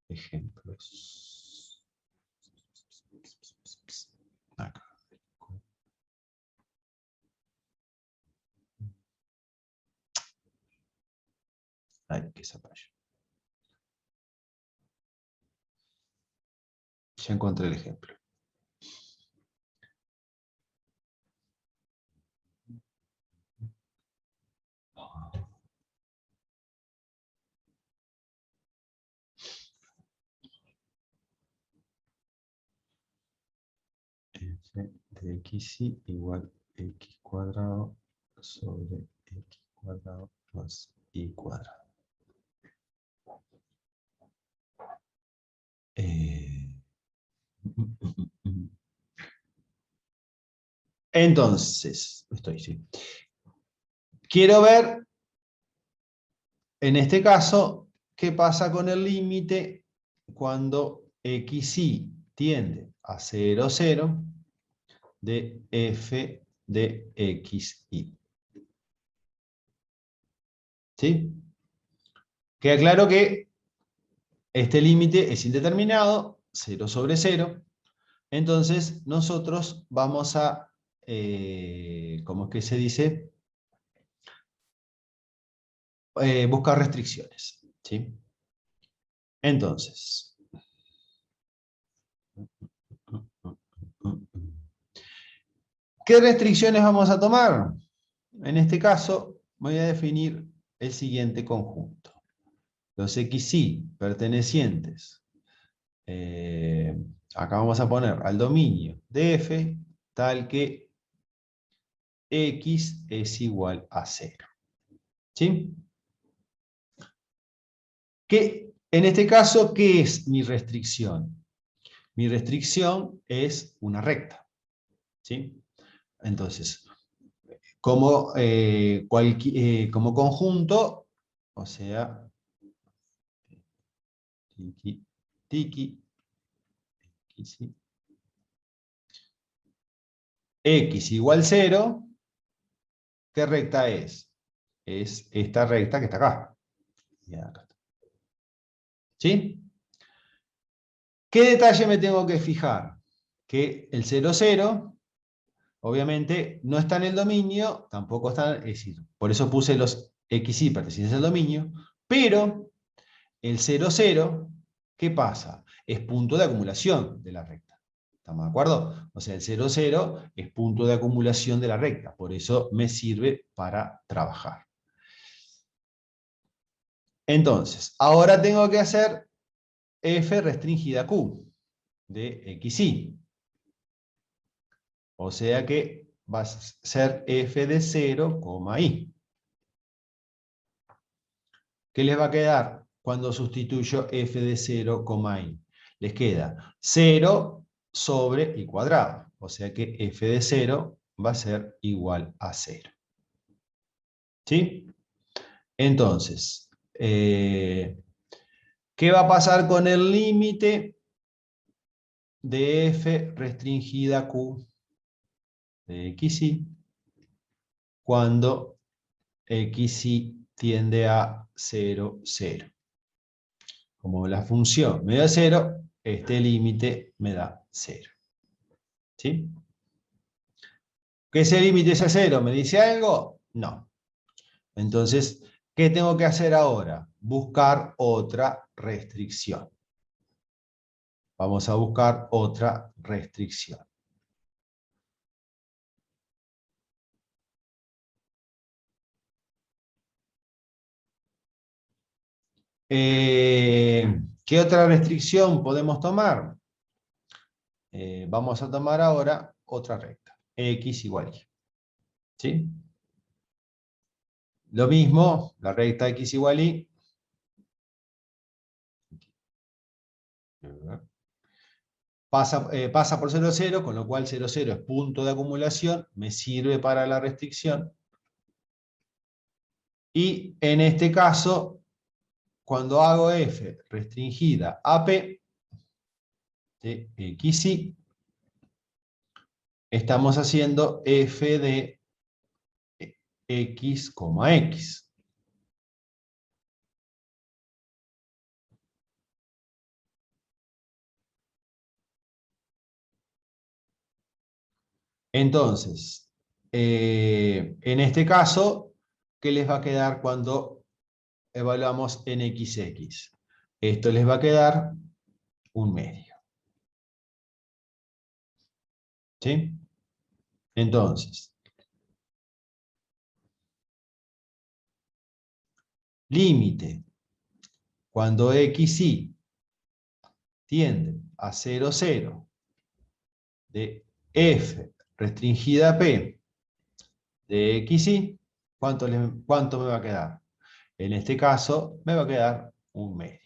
Ejemplos. Acá. Ay, qué zapallo. Ya encontré el ejemplo. F de xy igual x cuadrado sobre x cuadrado más y cuadrado. Entonces, sí. Quiero ver, en este caso, qué pasa con el límite cuando xy tiende a 0, 0 de f de xy. ¿Sí? Queda claro que este límite es indeterminado, 0 sobre 0. Entonces, nosotros vamos a, ¿cómo es que se dice? Buscar restricciones. ¿Sí? Entonces, ¿qué restricciones vamos a tomar? En este caso, voy a definir el siguiente conjunto. Los xy pertenecientes, acá vamos a poner al dominio de f, tal que x es igual a 0. ¿Sí? En este caso, ¿qué es mi restricción? Mi restricción es una recta. ¿Sí? Entonces, como conjunto, o sea, tiki, tiki, sí, x igual 0, ¿qué recta es? Es esta recta que está acá. ¿Sí? ¿Qué detalle me tengo que fijar? Que el 0, 0, obviamente, no está en el dominio, tampoco está, es decir, por eso puse los xy pertenecientes al dominio, pero el 0, 0, ¿qué pasa? Es punto de acumulación de la recta. ¿Estamos de acuerdo? O sea, el 0, 0 es punto de acumulación de la recta, por eso me sirve para trabajar. Entonces, ahora tengo que hacer f restringida q de xy. O sea que va a ser f de 0, y. ¿Qué les va a quedar cuando sustituyo f de 0, y? Les queda 0 sobre y cuadrado. O sea que f de 0 va a ser igual a 0. ¿Sí? Entonces, ¿qué va a pasar con el límite de f restringida q de xy cuando xy tiende a 0, 0? Como la función me da 0, este límite me da 0. ¿Sí? ¿Que ese límite es a 0? ¿Me dice algo? No. Entonces, ¿qué tengo que hacer ahora? Buscar otra restricción. Vamos a buscar otra restricción. ¿Qué otra restricción podemos tomar? Vamos a tomar ahora otra recta. X igual y. ¿Sí? Lo mismo, la recta x igual y. Pasa por 0, 0, con lo cual 0, 0 es punto de acumulación, me sirve para la restricción. Y en este caso, cuando hago f restringida a p de xy, estamos haciendo f de x, x. Entonces, en este caso, ¿qué les va a quedar cuando evaluamos en xx? Esto les va a quedar un medio. ¿Sí? Entonces, límite cuando xy tiende a 0, 0 de f restringida a p de xy, ¿cuánto me va a quedar? En este caso, me va a quedar un medio.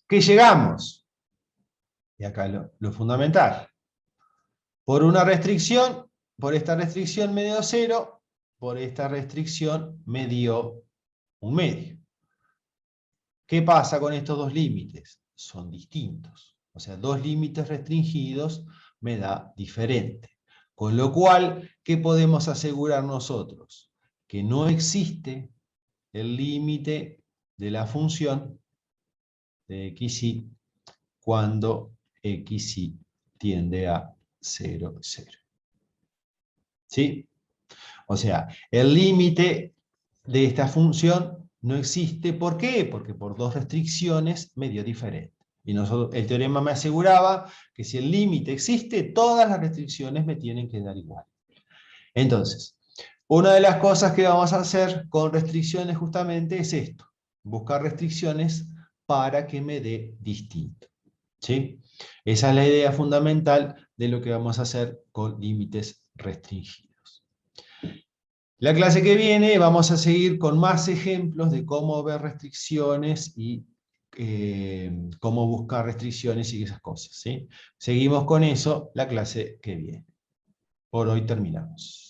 ¿Qué llegamos? Y acá lo fundamental. Por una restricción, por esta restricción me dio 0, por esta restricción me dio un medio. ¿Qué pasa con estos dos límites? Son distintos. O sea, dos límites restringidos me da diferente. Con lo cual, ¿qué podemos asegurar nosotros? Que no existe el límite de la función de xy cuando xy tiende a 0, 0. ¿Sí? O sea, el límite de esta función no existe. ¿Por qué? Porque por dos restricciones medio diferentes. Y el teorema me aseguraba que si el límite existe, todas las restricciones me tienen que dar igual. Entonces, Una de las cosas que vamos a hacer con restricciones justamente es esto, buscar restricciones para que me dé distinto. ¿Sí? Esa es la idea fundamental de lo que vamos a hacer con límites restringidos. La clase que viene vamos a seguir con más ejemplos de cómo ver restricciones y cómo buscar restricciones y esas cosas. ¿Sí? Seguimos con eso la clase que viene. Por hoy terminamos.